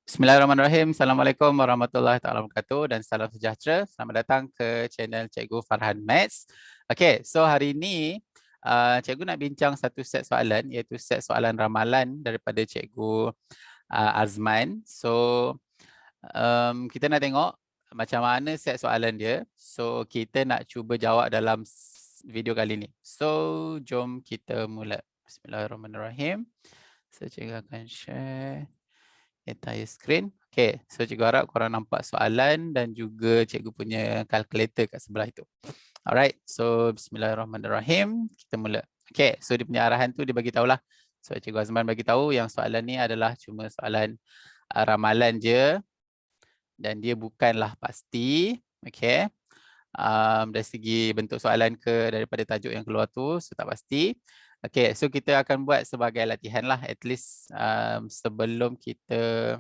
Bismillahirrahmanirrahim. Assalamualaikum warahmatullahi taala wabarakatuh dan salam sejahtera. Selamat datang ke channel Cikgu Farhan Maths. Okey, so hari ini cikgu nak bincang satu set soalan iaitu set soalan ramalan daripada Cikgu Azman. So kita nak tengok macam mana set soalan dia. So kita nak cuba jawab dalam video kali ni. So jom kita mula. Bismillahirrahmanirrahim. So cikgu akan share entire screen. Okay, so cikgu harap korang nampak soalan dan juga cikgu punya calculator kat sebelah itu. Alright, so bismillahirrahmanirrahim. Kita mula. Okay, so dia punya arahan tu dia bagi tahulah. So cikgu Azman bagi tahu yang soalan ni adalah cuma soalan ramalan je dan dia bukanlah pasti. Okay. Dari segi bentuk soalan ke daripada tajuk yang keluar tu, so tak pasti. Okay, so kita akan buat sebagai latihan lah, at least sebelum kita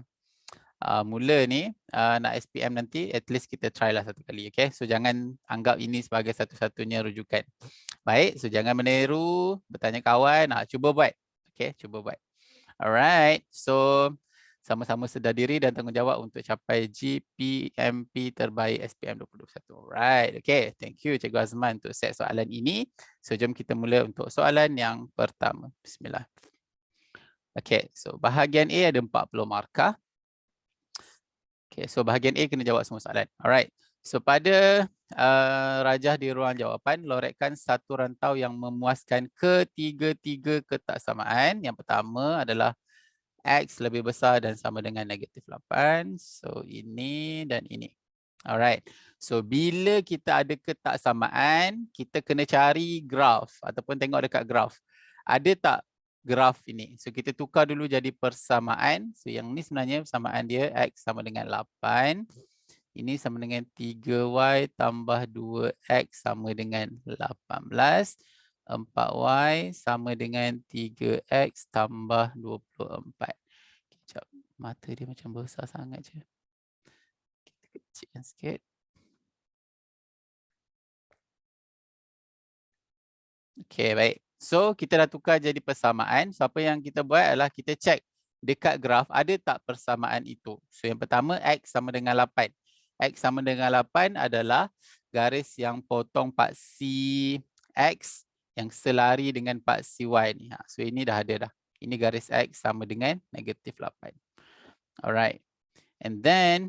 mula ni, nak SPM nanti, at least kita try lah satu kali. Okay, so jangan anggap ini sebagai satu-satunya rujukan. Baik, so jangan meniru, bertanya kawan, cuba buat. Okay, cuba buat. Alright, so sama-sama sedar diri dan tanggungjawab untuk capai GPMP terbaik SPM 2021. Alright, okay. Thank you Cikgu Azman untuk set soalan ini. So, jom kita mula untuk soalan yang pertama. Bismillah. Okay, so bahagian A ada 40 markah. Okay, so bahagian A kena jawab semua soalan. Alright, so pada rajah di ruang jawapan, lorotkan satu rantau yang memuaskan ketiga-tiga ketaksamaan. Yang pertama adalah X lebih besar dan sama dengan negatif 8. So, ini dan ini. Alright. So, bila kita ada ketaksamaan, kita kena cari graf ataupun tengok dekat graf. Ada tak graf ini? So, kita tukar dulu jadi persamaan. So, yang ni sebenarnya persamaan dia X sama dengan 8. Ini sama dengan 3Y tambah 2X sama dengan 18. 4Y sama dengan 3X tambah 24. Sekejap, mata dia macam besar sangat je. Kita kecilkan sikit. Okey, baik. So, kita dah tukar jadi persamaan. So, apa yang kita buat adalah kita cek dekat graf ada tak persamaan itu. So, yang pertama X sama dengan 8. X sama dengan 8 adalah garis yang potong paksi X yang selari dengan paksi Y ni. So ini dah ada dah. Ini garis X sama dengan negatif 8. Alright. And then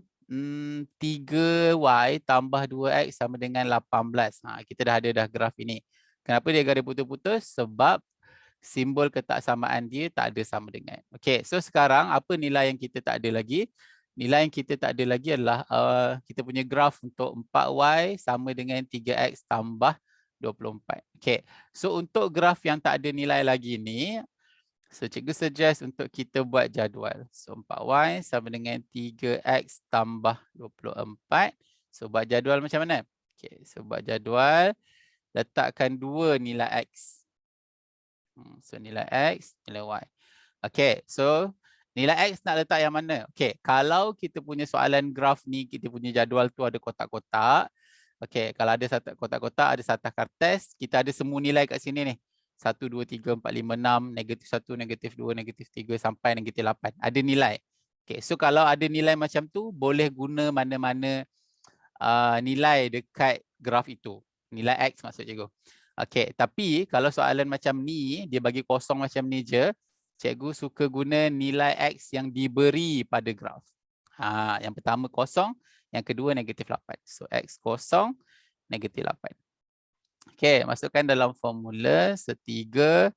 3Y tambah 2X sama dengan 18. Kita dah ada dah graf ini. Kenapa dia garis putus-putus? Sebab simbol ketaksamaan dia tak ada sama dengan. Okay, so sekarang apa nilai yang kita tak ada lagi? Nilai yang kita tak ada lagi adalah kita punya graf untuk 4Y sama dengan 3X tambah 24. Okay, so untuk graf yang tak ada nilai lagi ni, so cikgu suggest untuk kita buat jadual. So 4Y sama dengan 3X tambah 24. So buat jadual macam mana? Okay, so buat jadual, letakkan dua nilai X. So nilai X, nilai Y. Okay, so nilai X nak letak yang mana? Okay, kalau kita punya soalan graf ni, kita punya jadual tu ada kotak-kotak. Okay, kalau ada kotak-kotak, ada satah kertas, kita ada semua nilai kat sini ni. 1, 2, 3, 4, 5, 6, negatif 1, negatif 2, negatif 3 sampai negatif 8. Ada nilai. Okay, so kalau ada nilai macam tu, boleh guna mana-mana nilai dekat graf itu. Nilai X maksud cikgu. Okay, tapi kalau soalan macam ni, dia bagi kosong macam ni je, cikgu suka guna nilai X yang diberi pada graf. Yang pertama kosong, yang kedua negatif 8. So, X kosong, negatif 8. Okay, masukkan dalam formula setiga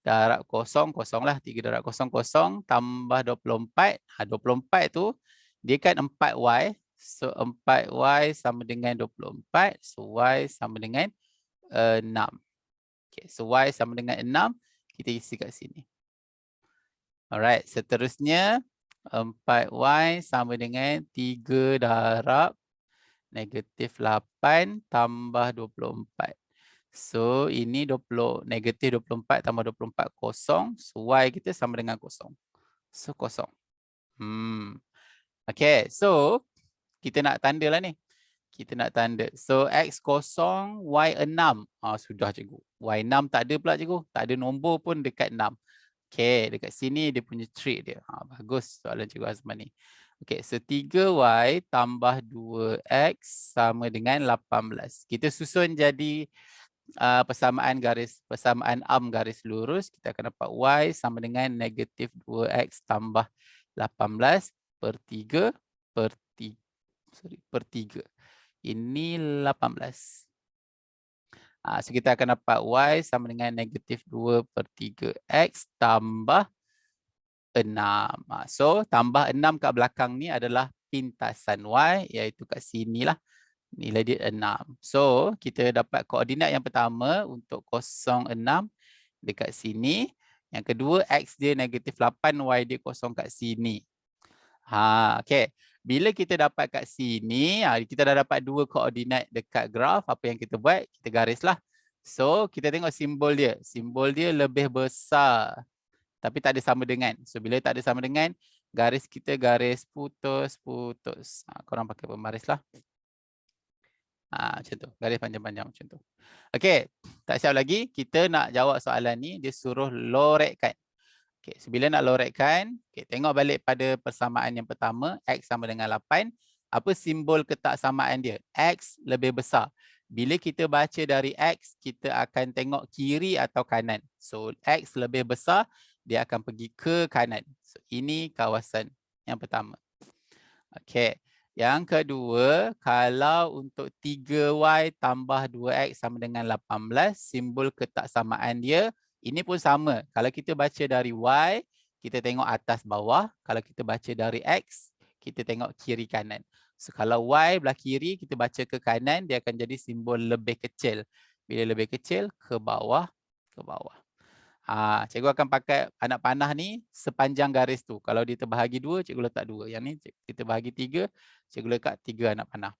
darab kosong, kosong lah. 3 darab kosong, kosong, tambah 24. 24 tu, dia kan 4Y. So, 4Y sama dengan 24. So, Y sama dengan 6. Okay, so Y sama dengan 6. Kita isi kat sini. Alright, seterusnya 4Y sama dengan 3 darab negatif 8 tambah 24. So ini negatif 24 tambah 24 kosong. So Y kita sama dengan kosong. So kosong. Okay, so kita nak tanda lah ni. Kita nak tanda. So X kosong, Y 6. Sudah cikgu. Y 6 tak ada pula cikgu. Tak ada nombor pun dekat 6. Okay, dekat sini dia punya trick dia. Bagus soalan Cikgu Azman ni. Okay, so 3y tambah 2x sama dengan 18. Kita susun jadi persamaan arm garis lurus. Kita akan dapat y sama dengan negatif 2x tambah 18 per 3 per 3. Per 3. Ini 18. So kita akan dapat y sama dengan negatif 2 per 3x tambah 6. So tambah 6 kat belakang ni adalah pintasan y, iaitu kat sini lah. Nilai dia 6. So kita dapat koordinat yang pertama untuk 0, 6 dekat sini. Yang kedua x dia negatif 8, y dia 0 kat sini. Okay. Bila kita dapat kat sini, kita dah dapat dua koordinat dekat graf. Apa yang kita buat? Kita garislah. So, kita tengok simbol dia. Simbol dia lebih besar. Tapi tak ada sama dengan. So, bila tak ada sama dengan, garis kita garis putus-putus. Korang pakai pembaris lah. Macam tu. Garis panjang-panjang macam tu. Okay. Tak siap lagi. Kita nak jawab soalan ni. Dia suruh lorekkan. Okay, so bila nak lorekkan, okay, tengok balik pada persamaan yang pertama, x sama dengan 8. Apa simbol ketaksamaan dia? X lebih besar. Bila kita baca dari x, kita akan tengok kiri atau kanan. So, x lebih besar, dia akan pergi ke kanan. So, ini kawasan yang pertama. Okay. Yang kedua, kalau untuk 3y tambah 2x sama dengan 18, simbol ketaksamaan dia, ini pun sama. Kalau kita baca dari y, kita tengok atas bawah. Kalau kita baca dari x, kita tengok kiri kanan. So kalau y belah kiri, kita baca ke kanan, dia akan jadi simbol lebih kecil. Bila lebih kecil, ke bawah, ke bawah. Cikgu akan pakai anak panah ni sepanjang garis tu. Kalau dia terbahagi 2, cikgu letak 2. Yang ni kita bahagi 3, cikgu letak 3 anak panah.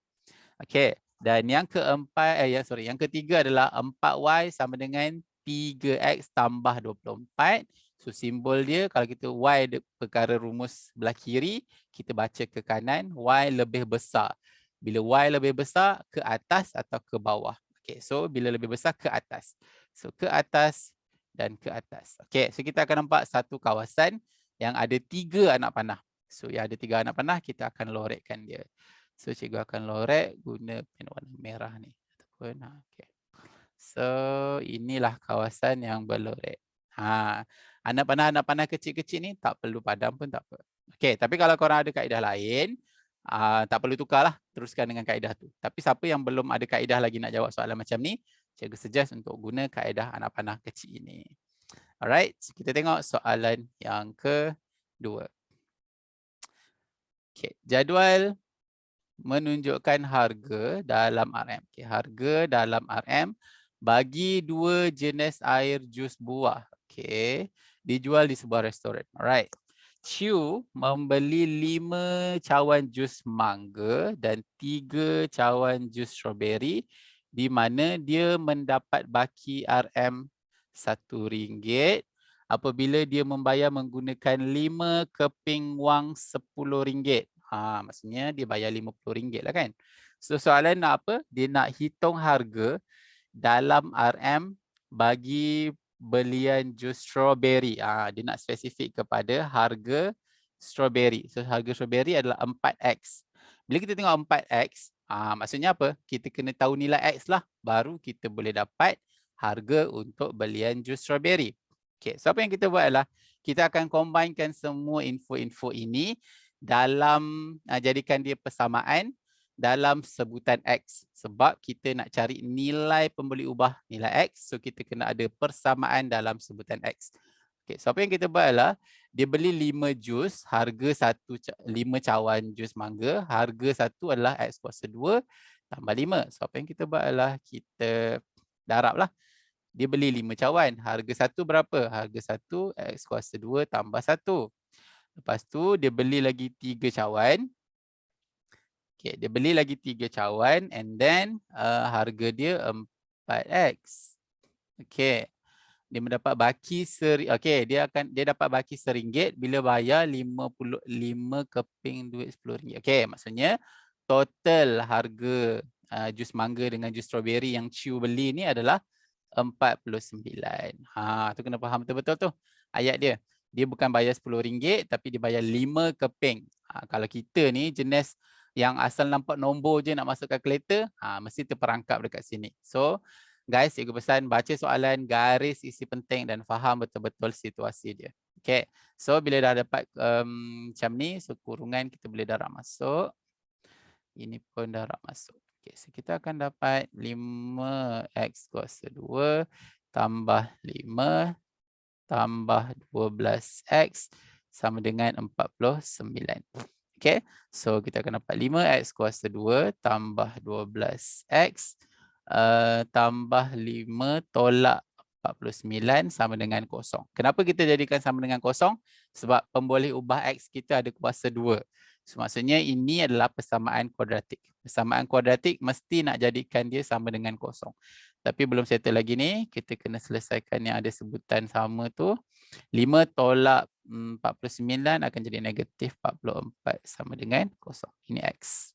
Okey. Dan yang keempat, yang ketiga adalah 4y sama dengan 3x tambah 24. So simbol dia kalau kita y perkara rumus belah kiri, kita baca ke kanan, y lebih besar. Bila y lebih besar, ke atas atau ke bawah. Okey, so bila lebih besar ke atas. So ke atas dan ke atas. Okey, so kita akan nampak satu kawasan yang ada 3 anak panah. So yang ada 3 anak panah, kita akan lorekkan dia. So cikgu akan lorek guna pen warna merah ni. Okay. So inilah kawasan yang berlorek. Anak panah kecil-kecil ni tak perlu padam pun tak apa. Okay, tapi kalau korang ada kaedah lain, tak perlu tukarlah, teruskan dengan kaedah tu. Tapi siapa yang belum ada kaedah lagi nak jawab soalan macam ni, cikgu suggest untuk guna kaedah anak panah kecil ini. Alright, so kita tengok soalan yang kedua. Okay, jadual menunjukkan harga dalam RM. Okay, harga dalam RM bagi 2 jenis air jus buah. Okay, dijual di sebuah restoran. Alright. Ciu membeli 5 cawan jus mangga dan 3 cawan jus strawberry di mana dia mendapat baki RM RM1 apabila dia membayar menggunakan 5 keping wang RM10. Maksudnya dia bayar RM50 lah kan. So soalan nak apa? Dia nak hitung harga dalam RM bagi belian jus strawberry. Dia nak spesifik kepada harga strawberry. So harga strawberry adalah 4x. Bila kita tengok 4x, maksudnya apa? Kita kena tahu nilai x lah. Baru kita boleh dapat harga untuk belian jus strawberry. Okay, so apa yang kita buat adalah kita akan combinekan semua info-info ini dalam jadikan dia persamaan dalam sebutan X. Sebab kita nak cari nilai pembeli ubah nilai X. So kita kena ada persamaan dalam sebutan X. Okay, so apa yang kita buat adalah dia beli 5 jus, harga 5 cawan jus mangga, harga 1 adalah X kuasa 2 tambah 5. So apa yang kita buat adalah kita darab lah. Dia beli 5 cawan, harga 1 berapa? Harga 1 X kuasa 2 tambah 1. Lepas tu dia beli lagi 3 cawan. Okay, dia beli lagi 3 cawan and then harga dia 4x. Okay. Dia mendapat baki dia dapat baki RM1 bila bayar 55 keping duit RM10. Okay, maksudnya total harga jus mangga dengan jus strawberry yang Ciu beli ni adalah 49. Tu kena faham betul-betul tu. ayat dia. Dia bukan bayar RM10 tapi dia bayar 5 keping. Kalau kita ni jenis yang asal nampak nombor je nak masuk kalkulator, mesti terperangkap dekat sini. So, guys, cikgu pesan baca soalan, garis isi penting dan faham betul-betul situasi dia. Okay, so bila dah dapat macam ni, so kurungan kita boleh darab masuk. Ini pun darab masuk. Okay, so kita akan dapat 5x kuasa 2 tambah 5 tambah 12x sama dengan 49. Okay, so kita akan dapat 5x kuasa 2 tambah 12x tambah 5 tolak 49 sama dengan kosong. Kenapa kita jadikan sama dengan kosong? Sebab pemboleh ubah x kita ada kuasa 2. So, maksudnya ini adalah persamaan kuadratik. Persamaan kuadratik mesti nak jadikan dia sama dengan kosong. Tapi belum settle lagi ni, kita kena selesaikan yang ada sebutan sama tu. 5 tolak 49 akan jadi negatif 44 sama dengan kosong. Ini X.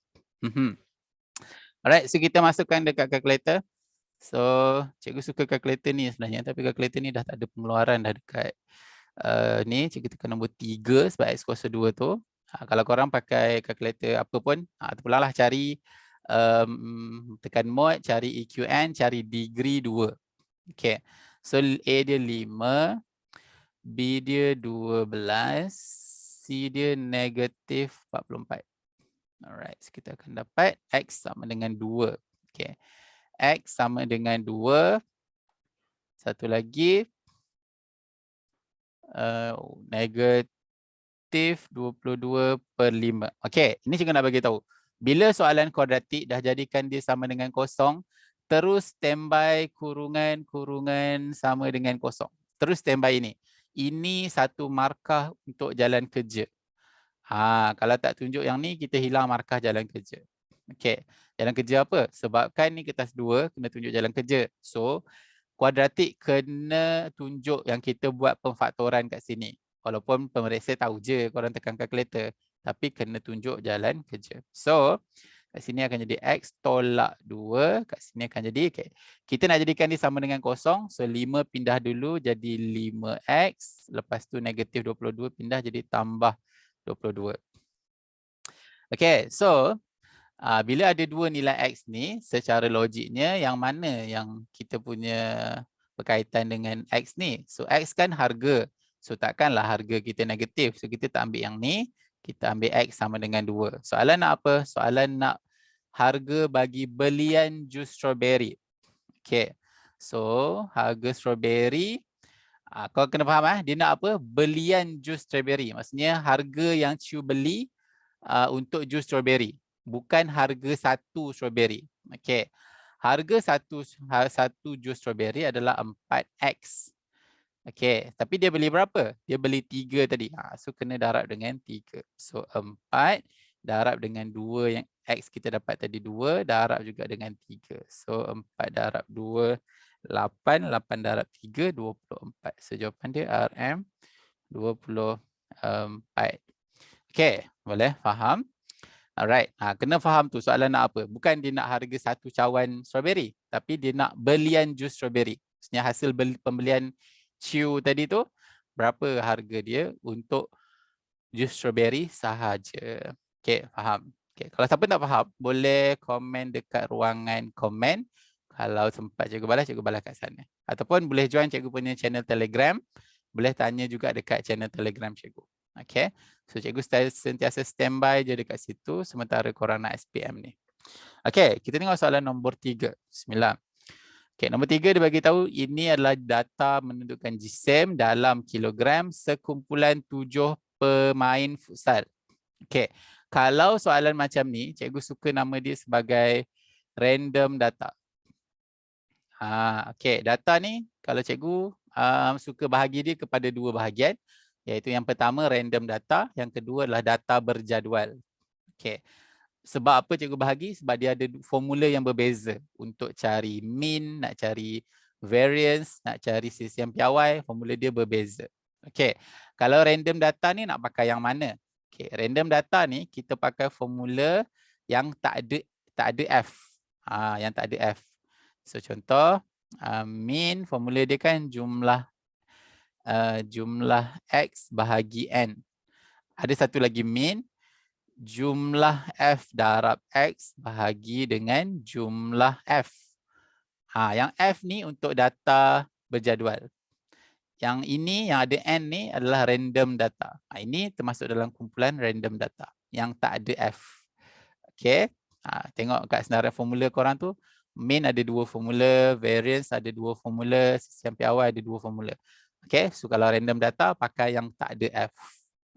Alright, so kita masukkan dekat kalkulator. So, cikgu suka kalkulator ni sebenarnya. Tapi kalkulator ni dah tak ada pengeluaran dah dekat ni. Cikgu tekan nombor 3 sebab X kuasa 2 tu. Kalau korang pakai kalkulator apa pun, terpulanglah cari tekan mod, cari EQN, cari degree 2. Okay. So A dia 5, B dia 12, C dia negatif 44. Alright, so kita akan dapat X sama dengan 2. Okay. X sama dengan 2. Satu lagi. Negatif 22/5. Okay, ini cikgu nak bagi tahu. Bila soalan kuadratik dah jadikan dia sama dengan kosong, terus standby kurungan sama dengan kosong. Terus standby ini. Ini satu markah untuk jalan kerja. Kalau tak tunjuk yang ni, kita hilang markah jalan kerja. Okay, jalan kerja apa? Sebabkan ni kertas 2, kena tunjuk jalan kerja. So, kuadratik kena tunjuk yang kita buat pemfaktoran kat sini. Walaupun pemeriksa tahu je korang tekan kalkulator, tapi kena tunjuk jalan kerja. So, kat sini akan jadi X tolak 2. Kat sini akan jadi, okay, kita nak jadikan dia sama dengan kosong. So, 5 pindah dulu jadi 5X. Lepas tu negatif 22 pindah jadi tambah 22. Okay, so bila ada dua nilai X ni, secara logiknya yang mana yang kita punya berkaitan dengan X ni? So, X kan harga. So, takkanlah harga kita negatif. So, kita tak ambil yang ni. Kita ambil X sama dengan 2. Soalan nak apa? Soalan nak harga bagi belian jus strawberry. Okay. So, harga strawberry. Kau kena faham dia nak apa? Belian jus strawberry. Maksudnya harga yang Ciu beli untuk jus strawberry. Bukan harga satu strawberry. Okay. Harga satu jus strawberry adalah 4X. Okay. Tapi dia beli berapa? Dia beli 3 tadi. So, kena darab dengan 3. So, 4 darab dengan 2 yang X kita dapat tadi 2. Darab juga dengan 3. So, 4 darab 2, 8. 8 darab 3, 24. So, jawapan dia RM 24. Okay. Boleh? Faham? Alright, kena faham tu soalan nak apa. Bukan dia nak harga satu cawan strawberry, tapi dia nak belian jus strawberry. Maksudnya hasil pembelian Ciu tadi tu, berapa harga dia untuk jus strawberry sahaja. Okay, faham. Okay, kalau siapa tak faham, boleh komen dekat ruangan komen. Kalau sempat cikgu balas kat sana. Ataupun boleh join cikgu punya channel Telegram. Boleh tanya juga dekat channel Telegram cikgu. Okay, so cikgu sentiasa standby je dekat situ sementara korang nak SPM ni. Okay, kita tengok soalan nombor 3. Bismillah. Okay, nombor 3 dia bagi tahu ini adalah data menentukan jisim dalam kilogram sekumpulan 7 pemain futsal. Okay, kalau soalan macam ni, cikgu suka nama dia sebagai random data. Okay, data ni kalau cikgu suka bahagi dia kepada 2 bahagian. Iaitu yang pertama random data, yang kedua adalah data berjadual. Okay. Sebab apa cikgu bahagi? Sebab dia ada formula yang berbeza. Untuk cari mean, nak cari variance, nak cari sesian piawai, formula dia berbeza. Okay. Kalau random data ni nak pakai yang mana? Okay. Random data ni kita pakai formula yang tak ada F. Yang tak ada F. So contoh, mean formula dia kan jumlah jumlah X bahagi N. Ada satu lagi min, jumlah F darab X bahagi dengan jumlah F. Yang F ni untuk data berjadual. Yang ini, yang ada N ni adalah random data. Ini termasuk dalam kumpulan random data yang tak ada F. Okay. Tengok kat senarai formula korang tu, min ada 2 formula, variance ada 2 formula, sisi awal ada 2 formula. Okay, so kalau random data pakai yang tak ada F.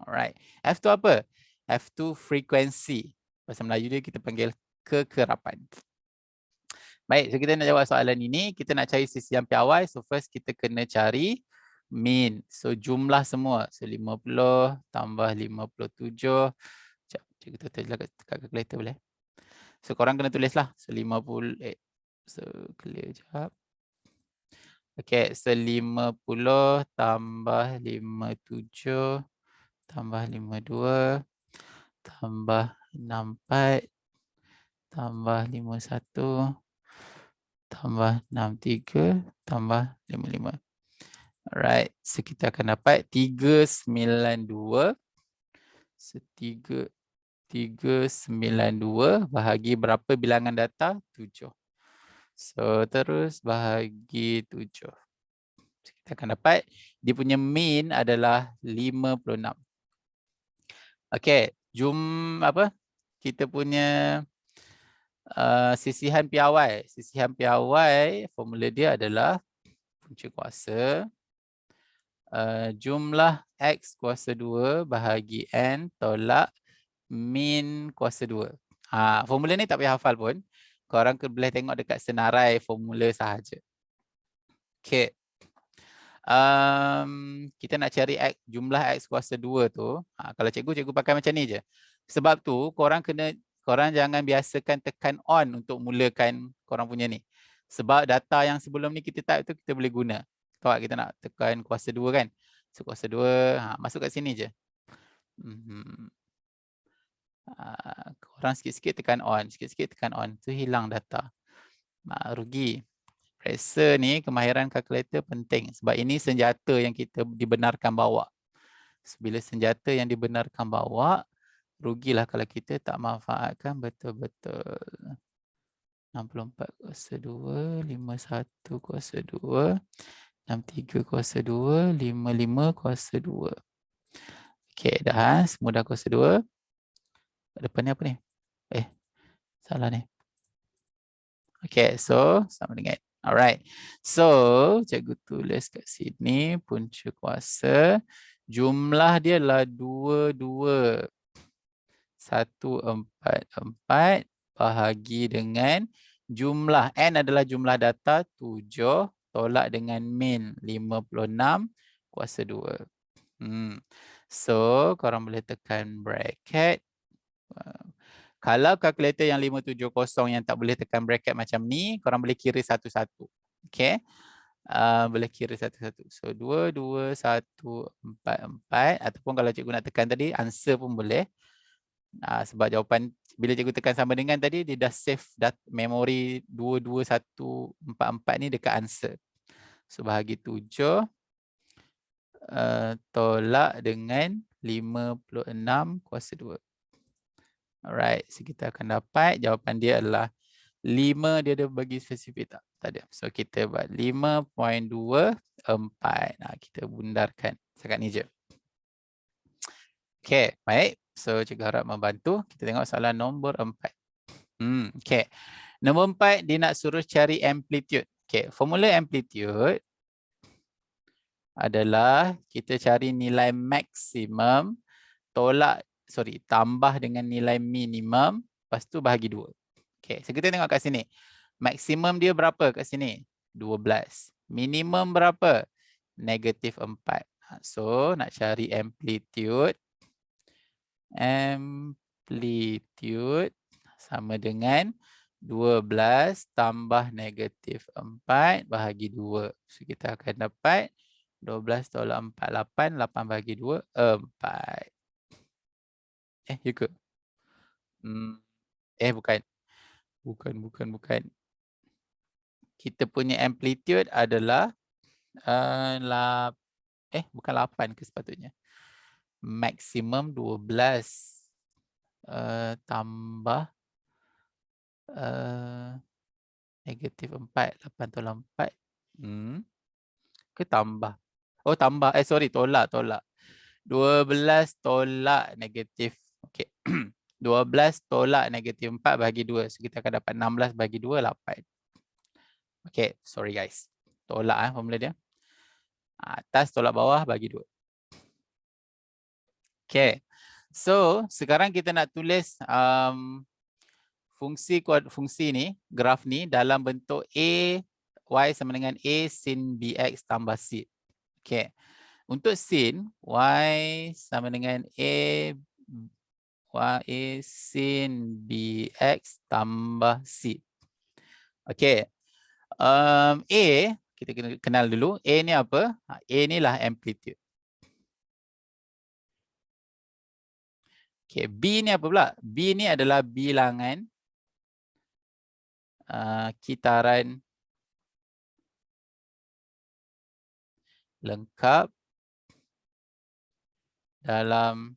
Alright. F tu apa? F tu frekuensi. Bahasa Melayu dia kita panggil kekerapan. Baik, so kita nak jawab soalan ini, kita nak cari sisi yang piawai. So first kita kena cari min. So jumlah semua. So 50 tambah 57. Sekejap, cikgu tulis dekat kalkulator boleh? So korang kena tulislah. So 50, so clear jap. Okay, so 50 tambah 57 tambah 52 tambah 64 tambah 51 tambah 63 tambah 55. Alright, so kita akan dapat 392. So 392 bahagi berapa bilangan data? 7. So terus bahagi 7. So, kita akan dapat dia punya min adalah 56. Okey, kita punya sisihan piawai. Sisihan piawai formula dia adalah punca kuasa jumlah X kuasa 2 bahagi N tolak min kuasa 2. Formula ni tak payah hafal pun. Korang boleh tengok dekat senarai formula sahaja. Okay. Kita nak cari X, jumlah X kuasa 2 tu. Kalau cikgu pakai macam ni je. Sebab tu korang jangan biasakan tekan on untuk mulakan korang punya ni. Sebab data yang sebelum ni kita type tu kita boleh guna. Kalau kita nak tekan kuasa 2 kan. So kuasa 2 masuk kat sini je. Korang sikit-sikit tekan on, sikit-sikit tekan on. Tu hilang data. Rugi. Tracer ni kemahiran kalkulator penting sebab ini senjata yang kita dibenarkan bawa. Bila senjata yang dibenarkan bawa, rugilah kalau kita tak manfaatkan betul-betul. 64 kuasa 2, 51 kuasa 2, 63 kuasa 2, 55 kuasa 2. Okey, dah semua dah kuasa 2. Depan ni apa ni? Salah ni. Okay, so sama dengan. Alright. So, cikgu tulis kat sini punca kuasa. Jumlah dia adalah 22,144 bahagi dengan jumlah. N adalah jumlah data 7 tolak dengan min 56 kuasa 2. So, korang boleh tekan bracket. Kalau kalkulator yang 570 yang tak boleh tekan bracket macam ni, korang boleh kira satu-satu. Okay. Boleh kira satu-satu. So, 22144 ataupun kalau cikgu nak tekan tadi, answer pun boleh. Sebab jawapan, bila cikgu tekan sama dengan tadi, dia dah save memori 22144 ni dekat answer. So, bahagi 7 tolak dengan 56 kuasa 2. Alright, so kita akan dapat jawapan dia adalah 5, dia ada bagi spesifik tak? Tak ada. So kita buat 5.24. Kita bundarkan. Setakat ni je. Okay, baik. So cikgu harap membantu. Kita tengok soalan nombor 4. Okay. Nombor 4, dia nak suruh cari amplitude. Okay, formula amplitude adalah kita cari nilai maksimum tambah dengan nilai minimum, lepas tu bahagi 2. Okay, so kita tengok kat sini. Maksimum dia berapa kat sini? 12. Minimum berapa? Negatif 4. So, nak cari amplitude. Amplitude sama dengan 12 tambah negatif 4 bahagi 2. So, kita akan dapat 12 tolak 4, 8. 8 bahagi 2, 4. Ya ke? Bukan. Kita punya amplitude adalah Bukan 8 ke sepatutnya. Maksimum 12 tambah negatif 4. 8 tolak 4. Ke tambah? Oh, tambah. Tolak. 12 tolak negatif. Okey. 12 tolak negatif 4 bagi 2. So, kita akan dapat 16 bagi 2, 8. Okey, sorry guys. Tolak formula dia. Atas tolak bawah bagi 2. Okey. So, sekarang kita nak tulis fungsi ni, graf ni dalam bentuk A, Y sama dengan A sin BX tambah C. Okey. Untuk sin, Y sama dengan A sin BX tambah C. Okey. A, kita kena kenal dulu. A ni apa? A ni lah amplitude. Okey, B ni apa pula? B ni adalah bilangan kitaran lengkap dalam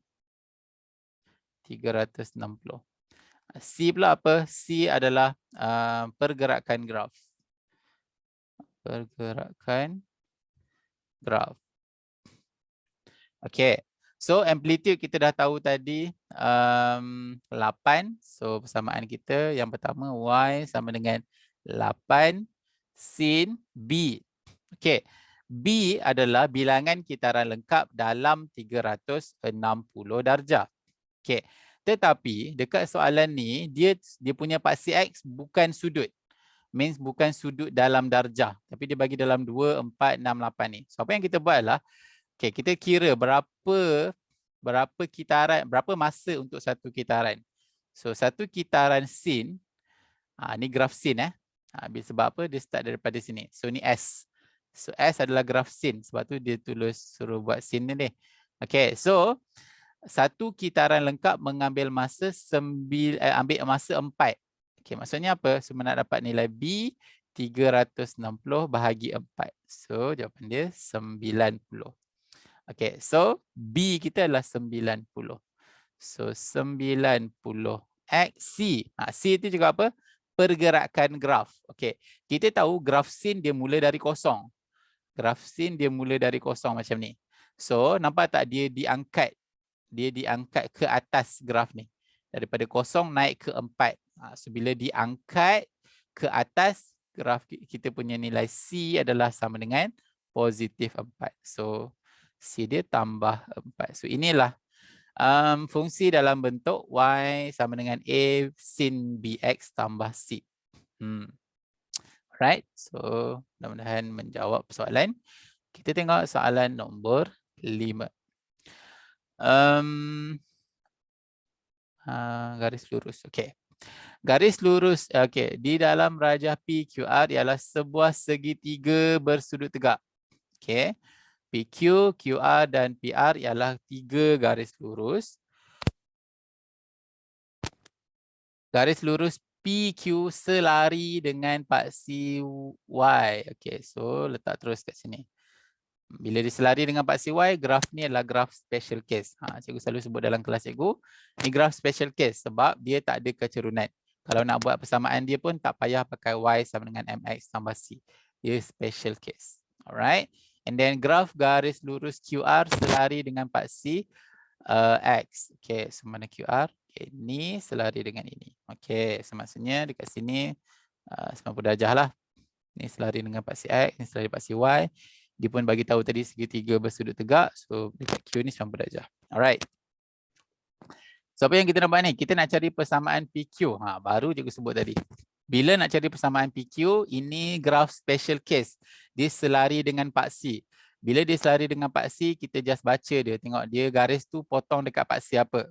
360. C pula apa? C adalah pergerakan graf. Pergerakan graf. Okey. So amplitude kita dah tahu tadi 8. So persamaan kita yang pertama Y sama dengan 8 sin B. Okey. B adalah bilangan kitaran lengkap dalam 360 darjah. Okey. Tetapi dekat soalan ni dia punya paksi X bukan sudut. Means bukan sudut dalam darjah, tapi dia bagi dalam 2, 4, 6, 8 ni. So apa yang kita buat adalah kita kira berapa kitaran, berapa masa untuk satu kitaran. So satu kitaran sin, ni graf sin sebab apa? Dia start daripada sini. So ni S. So S adalah graf sin, sebab tu dia suruh buat sin ni. Okay, so satu kitaran lengkap mengambil masa ambil masa 4. Okay, maksudnya apa? So nak dapat nilai B 360 bahagi 4. So jawapan dia 90. Okay, so B kita adalah 90. So 90 X C. C itu juga apa? Pergerakan graf. Okay, kita tahu graf sin dia mula dari kosong. Graf sin dia mula dari kosong macam ni. So nampak tak dia diangkat? Dia diangkat ke atas graf ni. Daripada kosong naik ke 4. So bila diangkat ke atas, graf kita punya nilai C adalah sama dengan positif 4. So C dia tambah 4. So inilah fungsi dalam bentuk Y sama dengan A sin BX tambah C. Right. So mudah-mudahan menjawab soalan. Kita tengok soalan nombor 5. Garis lurus. Okey. Garis lurus di dalam rajah PQR ialah sebuah segitiga bersudut tegak. Okey. PQ, QR dan PR ialah 3 garis lurus. Garis lurus PQ selari dengan paksi Y. Okey, so letak terus kat sini. Bila diselari dengan paksi Y, graf ni adalah graf special case. Cikgu selalu sebut dalam kelas cikgu, ni graf special case sebab dia tak ada kecerunan. Kalau nak buat persamaan dia pun tak payah pakai Y sama dengan MX tambah C. Dia special case. Alright. And then graf garis lurus QR selari dengan paksi X. Okay, so mana QR? Okay, ni selari dengan ini. Okay, so maksudnya dekat sini 90 darjah lah. Ni selari dengan paksi X, ni selari paksi Y. Dia pun bagi tahu tadi segitiga bersudut tegak. So dekat Q ni 90 darjah. Alright. So apa yang kita nak buat ni? Kita nak cari persamaan PQ. Baru cikgu sebut tadi. Bila nak cari persamaan PQ, ini graf special case. Dia selari dengan paksi. Bila dia selari dengan paksi, kita just baca dia. Tengok dia garis tu potong dekat paksi apa.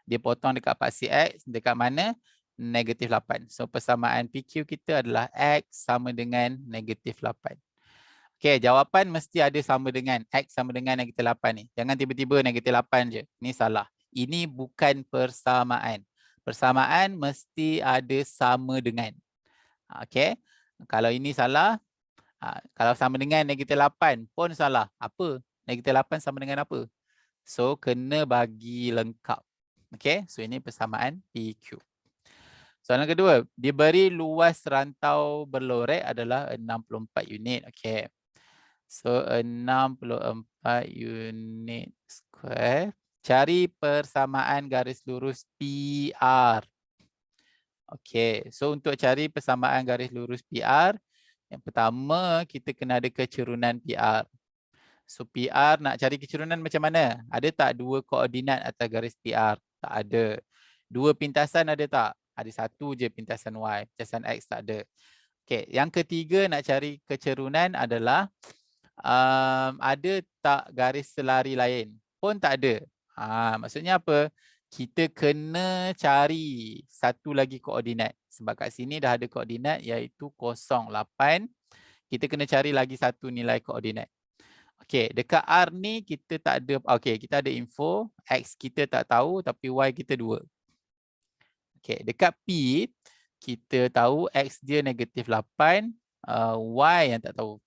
Dia potong dekat paksi X. Dekat mana? Negatif 8. So persamaan PQ kita adalah X sama dengan negatif 8. Okay, jawapan mesti ada sama dengan. X sama dengan negatif 8 ni. Jangan tiba-tiba negatif 8 je. Ini salah. Ini bukan persamaan. Persamaan mesti ada sama dengan. Okay. Kalau ini salah, kalau sama dengan negatif 8 pun salah. Apa? Negatif 8 sama dengan apa? So, kena bagi lengkap. Okay, so ini persamaan PQ. Soalan kedua, diberi luas rantau berlorek adalah 64 unit. Okay. So 64 unit square. Cari persamaan garis lurus PR. Okay, so untuk cari persamaan garis lurus PR, yang pertama kita kena ada kecerunan PR. So PR nak cari kecerunan macam mana? Ada tak dua koordinat atas garis PR? Tak ada. Dua pintasan ada tak? Ada satu je pintasan Y, pintasan X tak ada. Okay, yang ketiga nak cari kecerunan adalah ada tak garis selari lain? Pun tak ada. Maksudnya apa? Kita kena cari satu lagi koordinat. Sebab kat sini dah ada koordinat iaitu 08. Kita kena cari lagi satu nilai koordinat. Okey, dekat R ni kita tak ada, okey, kita ada info, X kita tak tahu tapi Y kita 2. Okey, dekat P kita tahu X dia negatif 8, Y yang tak tahu.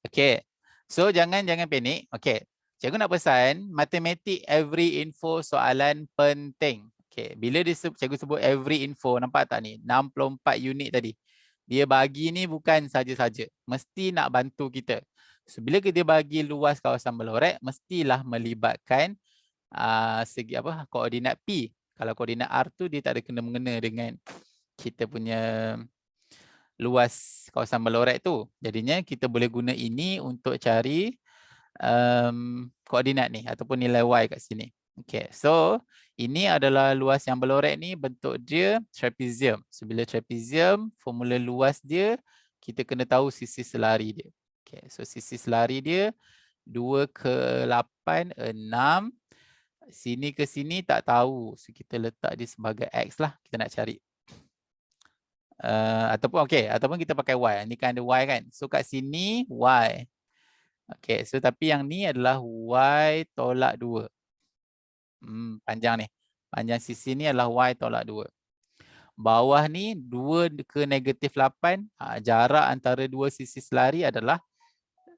Okey, so jangan panik. Okey, cikgu nak pesan, matematik every info soalan penting. Okey, bila cikgu sebut every info, nampak tak ni? 64 unit tadi. Dia bagi ni bukan saja-saja. Mesti nak bantu kita. So, bila kita bagi luas kawasan berlorek, mestilah melibatkan segi apa? Koordinat P. Kalau koordinat R tu dia tak ada kena-mengena dengan kita punya luas kawasan berlorek tu. Jadinya kita boleh guna ini untuk cari koordinat ni ataupun nilai Y kat sini. Okay, so ini adalah luas yang berlorek ni, bentuk dia trapezium. So bila trapezium, formula luas dia, kita kena tahu sisi selari dia. Okay, so sisi selari dia 2 ke 8, 6. Sini ke sini tak tahu. So kita letak dia sebagai X lah, kita nak cari. Ataupun okay, ataupun kita pakai Y. Ni kan ada Y kan. So kat sini Y. Okay, so tapi yang ni adalah Y tolak 2. Panjang ni. Panjang sisi ni adalah Y tolak 2. Bawah ni 2 ke negatif 8. Jarak antara dua sisi selari adalah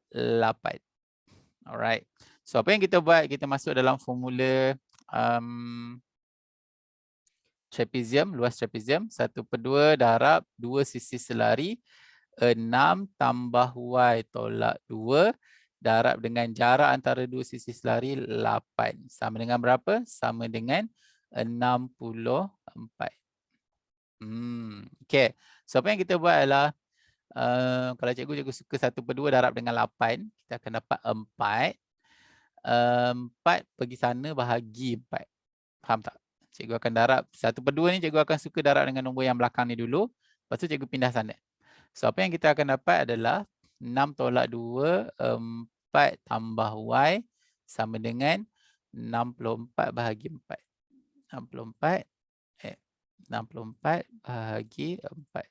8. Alright. So apa yang kita buat? Kita masuk dalam formula trapezium, luas trapezium. 1/2 darab 2 sisi selari. 6 tambah Y tolak 2 darab dengan jarak antara dua sisi selari 8. Sama dengan berapa? Sama dengan 64. Okay. So apa yang kita buat adalah kalau cikgu suka 1/2 darab dengan 8, kita akan dapat 4. 4 pergi sana bahagi 4. Faham tak? Cikgu akan darab 1/2 ni, cikgu akan suka darab dengan nombor yang belakang ni dulu. Lepas tu cikgu pindah sana. So apa yang kita akan dapat adalah 6 tolak 2, 4 tambah Y sama dengan 64 bahagi 4. 64 bahagi 4.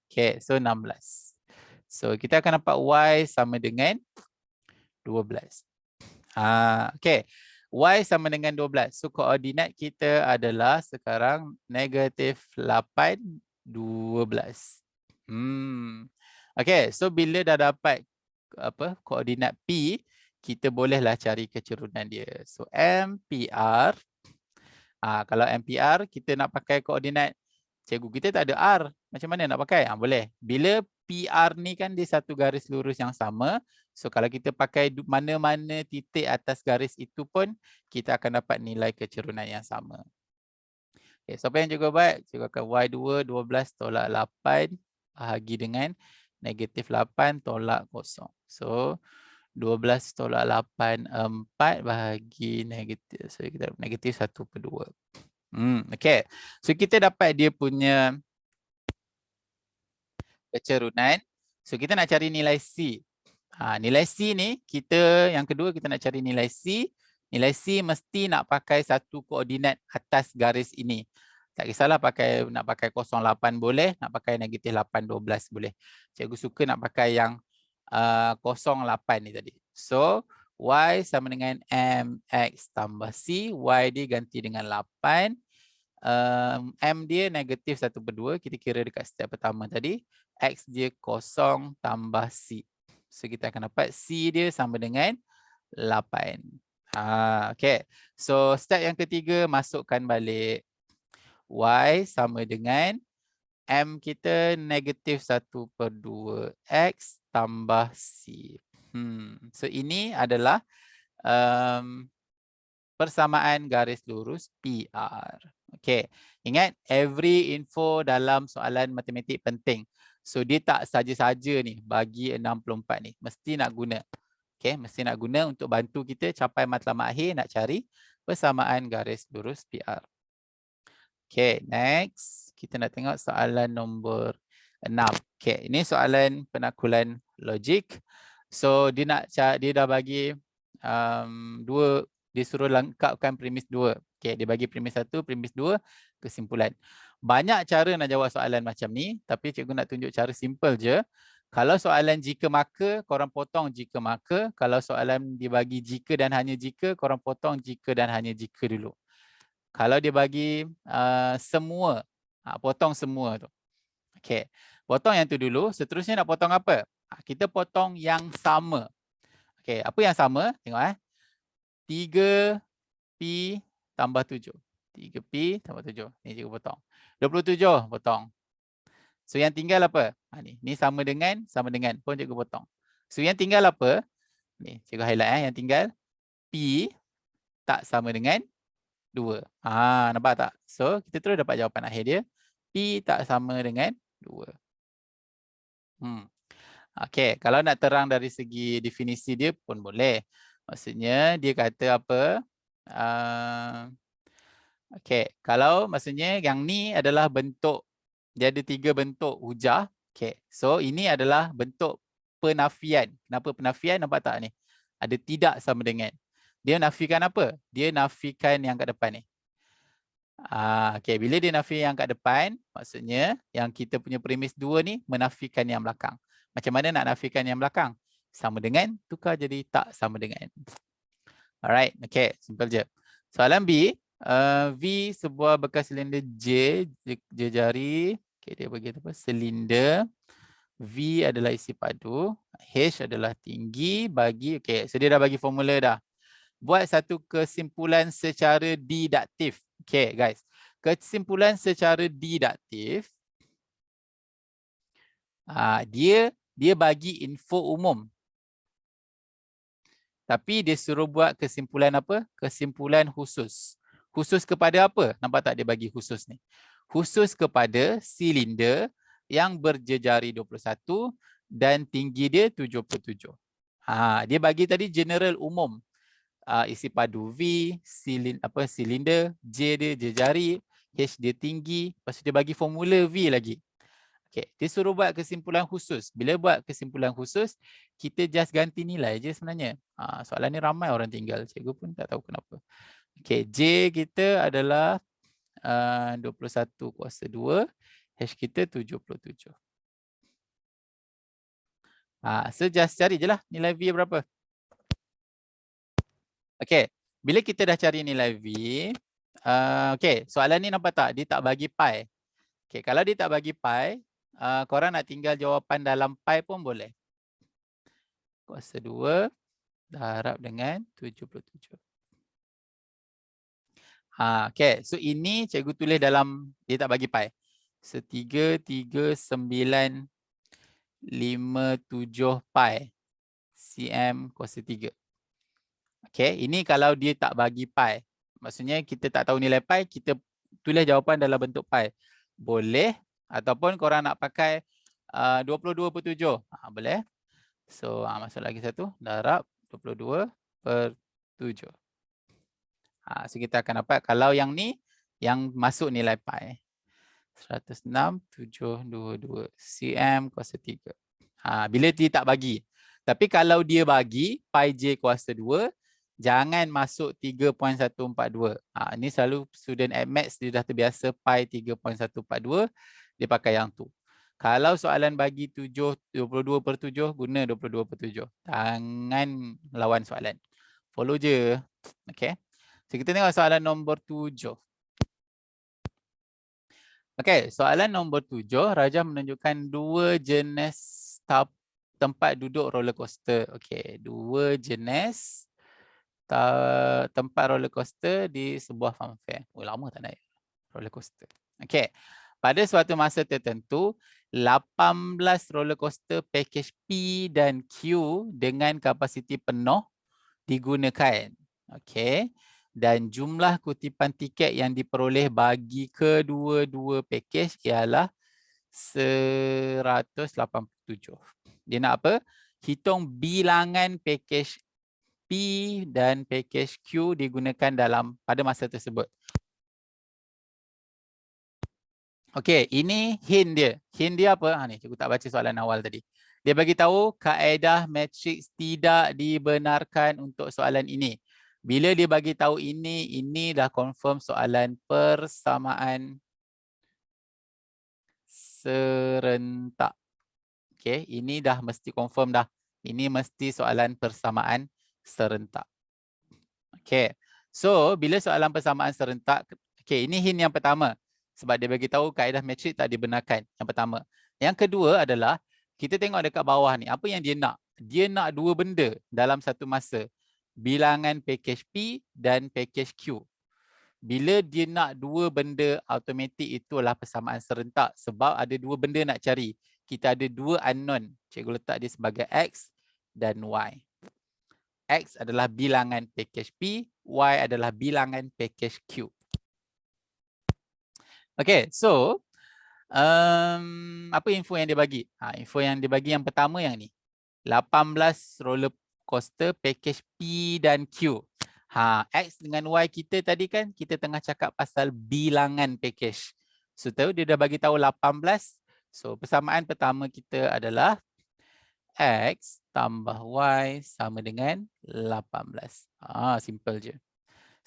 Okay, so 16. So kita akan dapat Y sama dengan 12. Okay, Y sama dengan 12. So koordinat kita adalah sekarang negatif 8, 12. Okay, so bila dah dapat koordinat P, kita bolehlah cari kecerunan dia. So MPR, kalau MPR kita nak pakai koordinat, cikgu kita tak ada R, macam mana nak pakai? Boleh. Bila PR ni kan dia satu garis lurus yang sama, so kalau kita pakai mana-mana titik atas garis itu pun, kita akan dapat nilai kecerunan yang sama. Okay, so apa yang cikgu buat? Cikgu akan Y2, 12 tolak 8 bahagi dengan negatif 8 tolak 0. So 12 tolak 8, 4 bahagi negatif. So kita negatif 1/2. Okay. So kita dapat dia punya kecerunan. So kita nak cari nilai C. Nilai C ni, yang kedua kita nak cari nilai C. Nilai C mesti nak pakai satu koordinat atas garis ini. Tak kisahlah nak pakai 08 boleh, nak pakai negatif 8, 12 boleh. Cikgu suka nak pakai yang 08 ni tadi. So, Y sama dengan MX tambah C. Y dia ganti dengan 8. M dia negatif 1/2. Kita kira dekat step pertama tadi. X dia 0 tambah C. So kita akan dapat C dia sama dengan 8. Okay. So step yang ketiga, masukkan balik. Y sama dengan M kita negatif 1/2 X tambah C. So ini adalah persamaan garis lurus PR. Okay. Ingat, every info dalam soalan matematik penting. So dia tak saja-saja ni bagi 64 ni. Mesti nak guna. Okay, mesti nak guna untuk bantu kita capai matlamat akhir nak cari persamaan garis lurus PR. Okay, next. Kita nak tengok soalan nombor 6. Okay, ini soalan penakulan logik. So dia dah bagi dua, dia suruh lengkapkan premis 2. Okay, dia bagi premis 1, premis 2, kesimpulan. Banyak cara nak jawab soalan macam ni, tapi cikgu nak tunjuk cara simple je. Kalau soalan jika maka, korang potong jika maka. Kalau soalan dibagi jika dan hanya jika, korang potong jika dan hanya jika dulu. Kalau dia bagi semua, potong semua tu. Okay, potong yang tu dulu. Seterusnya nak potong apa? Kita potong yang sama. Okay, apa yang sama? Tengok 3P tambah 7. 3P tambah 7. Ni cikgu potong. 27 potong. So yang tinggal apa? Ni sama dengan pun cikgu potong. So yang tinggal apa? Ni cikgu highlight yang tinggal P tak sama dengan 2. Nampak tak? So kita terus dapat jawapan akhir dia. P tak sama dengan 2. Okay, kalau nak terang dari segi definisi dia pun boleh. Maksudnya dia kata apa? Okay, kalau maksudnya yang ni adalah bentuk, dia ada 3 bentuk hujah. Okay, so ini adalah bentuk penafian. Kenapa penafian? Nampak tak ni? Ada tidak sama dengan. Dia nafikan apa? Dia nafikan yang kat depan ni. Okay, bila dia nafi yang kat depan, maksudnya yang kita punya premis 2 ni menafikan yang belakang. Macam mana nak nafikan yang belakang? Sama dengan, tukar jadi tak sama dengan. Alright, okay, simple je. Soalan B, V sebuah bekas silinder J jari. Okay, dia bagi apa? Silinder. V adalah isi padu. H adalah tinggi bagi, okay, so dia dah bagi formula dah. Buat satu kesimpulan secara deduktif. Okay, guys. Kesimpulan secara deduktif. Dia bagi info umum. Tapi dia suruh buat kesimpulan apa? Kesimpulan khusus. Khusus kepada apa? Nampak tak dia bagi khusus ni? Khusus kepada silinder yang berjejari 21 dan tinggi dia 77. Dia bagi tadi general umum. Isi padu V, silinder, J dia jejari, H dia tinggi, lepas tu dia bagi formula V lagi. Okay, dia suruh buat kesimpulan khusus. Bila buat kesimpulan khusus, kita just ganti nilai je sebenarnya. Soalan ni ramai orang tinggal, cikgu pun tak tahu kenapa. Okay, J kita adalah 21/2, H kita 77. So just cari je lah nilai V berapa. Okay, bila kita dah cari nilai V, okay, soalan ni nampak tak? Dia tak bagi pi. Okay, kalau dia tak bagi pi, korang nak tinggal jawapan dalam pi pun boleh. Kuasa 2 darab dengan 77. Okay, so ini cikgu tulis dalam, dia tak bagi pi. 133957 pi cm kuasa 3. Okay, ini kalau dia tak bagi pi. Maksudnya kita tak tahu nilai pi, kita tulis jawapan dalam bentuk pi. Boleh, ataupun korang nak pakai 22/7. Boleh. So masuk lagi satu, darab 22/7. So kita akan dapat kalau yang ni, yang masuk nilai pi. 106,722 cm kuasa 3. Bila dia tak bagi. Tapi kalau dia bagi pi j kuasa 2, jangan masuk 3.142. Ini selalu student at maths dia dah terbiasa pi 3.142, dia pakai yang tu. Kalau soalan bagi 22/7, guna 22/7. Jangan lawan soalan. Follow je. Okay. So kita tengok soalan nombor 7. Okay, soalan nombor 7, Raja menunjukkan 2 jenis tempat duduk roller coaster. Okey, 2 jenis tempat roller coaster di sebuah fun fair. Oh, lama tak naik roller coaster. Okey. Pada suatu masa tertentu, 18 roller coaster package P dan Q dengan kapasiti penuh digunakan. Okey. Dan jumlah kutipan tiket yang diperoleh bagi kedua-dua package ialah 187. Dia nak apa? Hitung bilangan package P dan package Q digunakan pada masa tersebut. Okey, ini hint dia. Hint dia apa? Ni cikgu tak baca soalan awal tadi. Dia bagi tahu kaedah matriks tidak dibenarkan untuk soalan ini. Bila dia bagi tahu ini dah confirm soalan persamaan serentak. Okey, ini dah mesti confirm dah. Ini mesti soalan persamaan serentak. Okey. So, bila soalan persamaan serentak, okey, ini hint yang pertama. Sebab dia bagi tahu kaedah matrik tak dibenarkan. Yang pertama. Yang kedua adalah kita tengok dekat bawah ni, apa yang dia nak? Dia nak dua benda dalam satu masa. Bilangan package P dan package Q. Bila dia nak dua benda, automatik itulah persamaan serentak sebab ada dua benda nak cari. Kita ada dua unknown. Cikgu letak dia sebagai X dan Y. X adalah bilangan package P, Y adalah bilangan package Q. Okay, so apa info yang dia bagi? Info yang dia bagi yang pertama yang ni. 18 roller coaster package P dan Q. X dengan Y kita tadi kan kita tengah cakap pasal bilangan package. So tahu dia dah bagi tahu 18. So persamaan pertama kita adalah X tambah Y sama dengan 18. Simple je.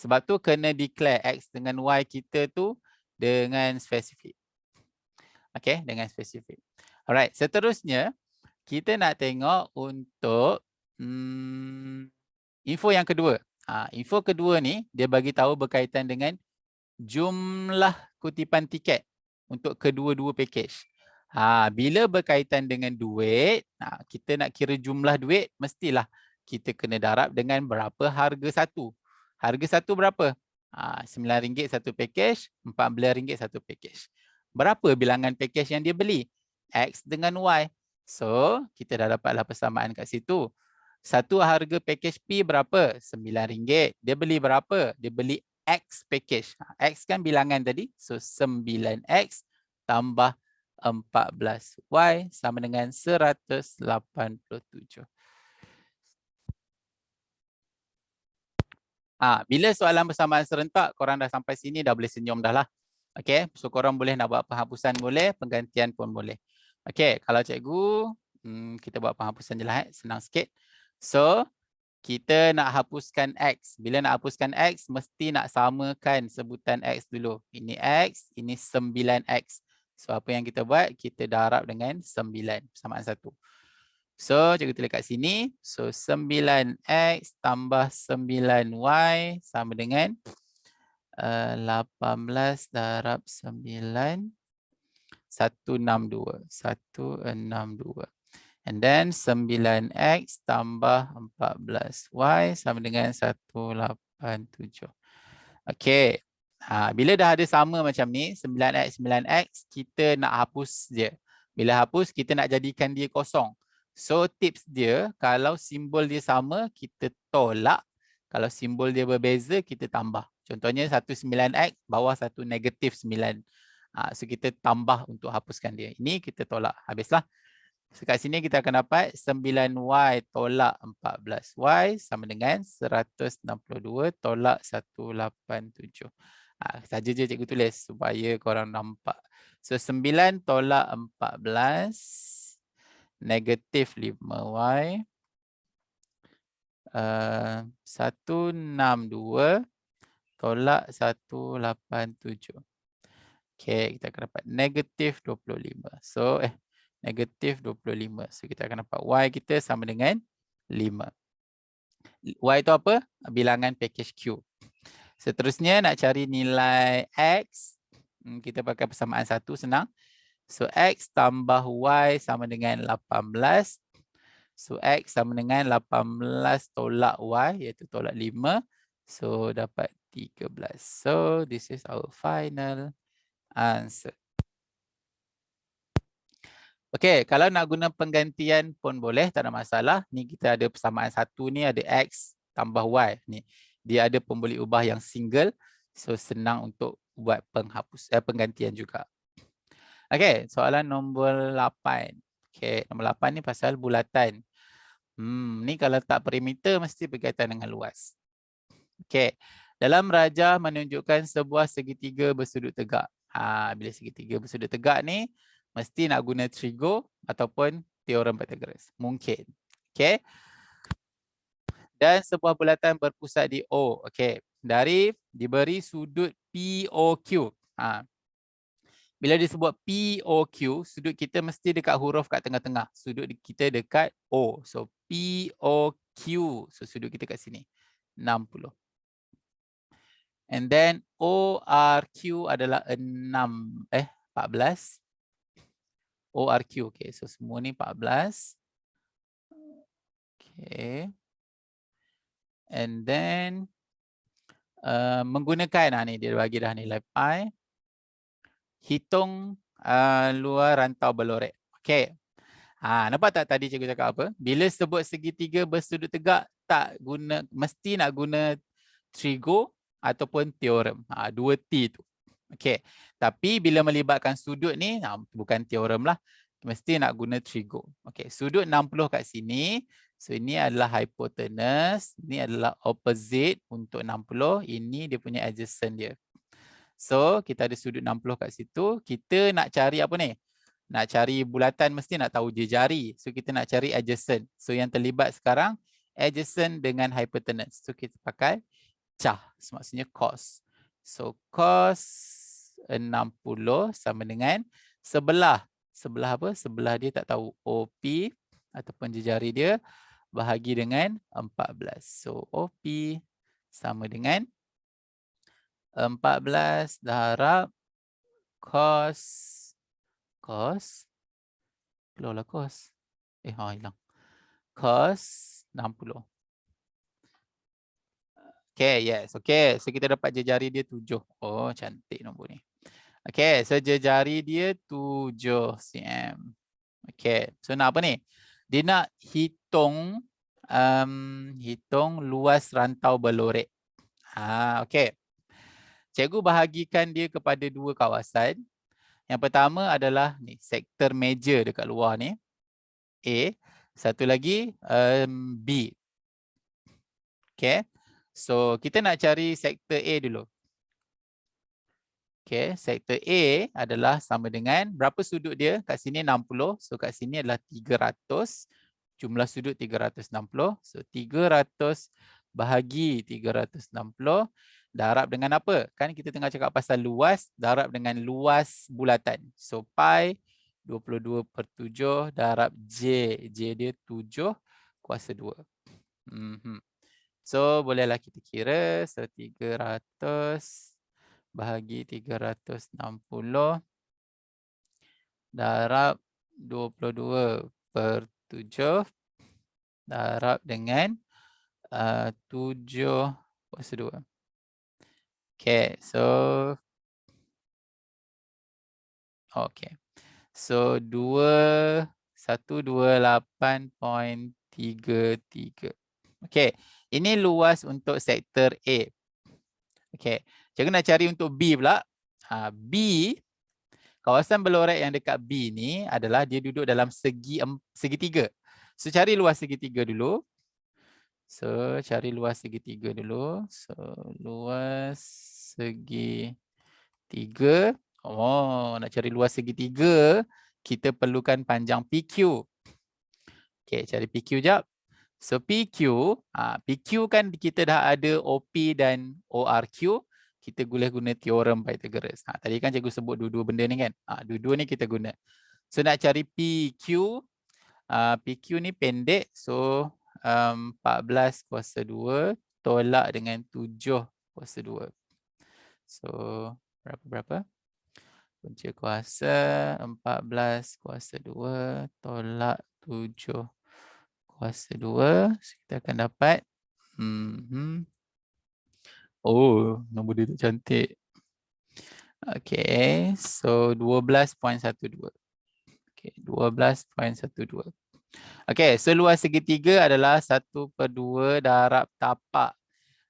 Sebab tu kena declare X dengan Y kita tu dengan spesifik. Okay, dengan spesifik. Alright, seterusnya kita nak tengok untuk info yang kedua. Info kedua ni dia bagi tahu berkaitan dengan jumlah kutipan tiket untuk kedua-dua package. Bila berkaitan dengan duit, kita nak kira jumlah duit, mestilah kita kena darab dengan berapa harga satu. Harga satu berapa? RM9 satu package, RM14 satu package. Berapa bilangan package yang dia beli? X dengan Y. So, kita dah dapatlah persamaan kat situ. Satu harga package P berapa? RM9. Dia beli berapa? Dia beli X package. X kan bilangan tadi. So 9X tambah 14Y sama dengan 187. Bila soalan persamaan serentak, korang dah sampai sini dah boleh senyum dah lah. Okay, so korang boleh nak buat penghapusan boleh, penggantian pun boleh. Okay, kalau cikgu, kita buat penghapusan je lah. Senang sikit. So, kita nak hapuskan X. Bila nak hapuskan X, mesti nak samakan sebutan X dulu. Ini X, ini 9X. So, apa yang kita buat? Kita darab dengan 9, persamaan 1. So, cikgu tulis kat sini. So, 9X tambah 9Y sama dengan 18 darab 9, 162. 162. And then 9X tambah 14Y sama dengan 187. Okay. Bila dah ada sama macam ni, 9X, 9X, kita nak hapus je. Bila hapus, kita nak jadikan dia kosong. So tips dia, kalau simbol dia sama, kita tolak. Kalau simbol dia berbeza, kita tambah. Contohnya 19X, bawah satu negatif 9. So kita tambah untuk hapuskan dia. Ini kita tolak. Habislah. So, kat sini kita akan dapat 9Y tolak 14Y sama dengan 162 tolak 187. Saja je cikgu tulis supaya korang nampak. So 9 tolak 14 negatif 5Y 162 tolak 187. Okay, kita akan dapat negatif 25. So negatif 25. So kita akan dapat Y kita sama dengan 5. Y itu apa? Bilangan package Q. Seterusnya nak cari nilai X. Kita pakai persamaan 1, senang. So X tambah Y sama dengan 18. So X sama dengan 18 tolak Y, iaitu tolak 5. So dapat 13. So this is our final answer. Okey, kalau nak guna penggantian pun boleh, tak ada masalah. Ni kita ada persamaan satu ni ada X tambah Y. Ni dia ada pemboleh ubah yang single. So senang untuk buat penggantian juga. Okey, soalan nombor 8. Okey, nombor 8 ni pasal bulatan. Ni kalau tak perimeter mesti berkaitan dengan luas. Okey. Dalam rajah menunjukkan sebuah segitiga bersudut tegak. Bila segitiga bersudut tegak ni mesti nak guna trigo ataupun teorem Pythagoras. Mungkin. Okey. Dan sebuah bulatan berpusat di O. Okey. Dari diberi sudut POQ. Bila disebut POQ, sudut kita mesti dekat huruf kat tengah-tengah. Sudut kita dekat O. So POQ. So sudut kita kat sini. 60. And then ORQ adalah 14. ORQ. Okay. So semua ni 14. Okay. And then menggunakan ni dia bagi dah nilai pi. Hitung luar rantau berlorek. Okay. Nampak tak tadi cikgu cakap apa? Bila sebut segitiga bersudut tegak, tak guna, mesti nak guna trigo ataupun teorem. Dua T tu. Okey. Tapi bila melibatkan sudut ni, bukan teorem lah. Mesti nak guna trigo. Okey, sudut 60 kat sini. So ini adalah hypotenuse, ini adalah opposite untuk 60. Ini dia punya adjacent dia. So kita ada sudut 60 kat situ. Kita nak cari apa ni? Nak cari bulatan mesti nak tahu je jari. So kita nak cari adjacent. So yang terlibat sekarang adjacent dengan hypotenuse. So kita pakai cah. So, maksudnya cos. So cos 60 sama dengan sebelah. Sebelah apa? Sebelah dia tak tahu. OP ataupun jari dia bahagi dengan 14. So OP sama dengan 14 darab cos. Keluarlah cos. Hilang. Cos 60. Okay, yes. Okay, so kita dapat jari dia 7. Oh, cantik nombor ni. Okay, so jari dia 7 cm. Okay, so nak apa ni? Dia nak hitung luas rantau berlorek. Okay. Cikgu bahagikan dia kepada dua kawasan. Yang pertama adalah ni, sektor major dekat luar ni. A. Satu lagi B. Okay. So kita nak cari sektor A dulu. Okay. Sektor A adalah sama dengan berapa sudut dia? Kat sini 60. So kat sini adalah 300. Jumlah sudut 360. So 300 bahagi 360. Darab dengan apa? Kan kita tengah cakap pasal luas. Darab dengan luas bulatan. So pi 22/7 darab J. J dia 7 kuasa 2. So bolehlah kita kira. So 300 bahagi 360 darab 22/7 darab dengan 7 kuasa 2. Okay, so okay. So 128.33. Okay, ini luas untuk sektor A. Okay, cikgu nak cari untuk B pula. B, kawasan berlorek yang dekat B ni adalah dia duduk dalam segitiga. So cari luas segitiga dulu. So cari luas segitiga dulu. So luas segitiga. Oh, nak cari luas segitiga, kita perlukan panjang PQ. Okay, cari PQ jap. So PQ, PQ kan kita dah ada OP dan ORQ. Kita boleh guna teorem Pythagoras. Tadi kan cikgu sebut dua-dua benda ni kan. Dua-dua ni kita guna. So nak cari PQ. PQ ni pendek. So 14 kuasa 2 tolak dengan 7 kuasa 2. So berapa? Punca kuasa 14 kuasa 2 tolak 7 kuasa 2. So, kita akan dapat oh, nombor dia tak cantik. Okay, so 12.12. Okay, 12.12. Okay, so luas segitiga adalah 1/2 darab tapak.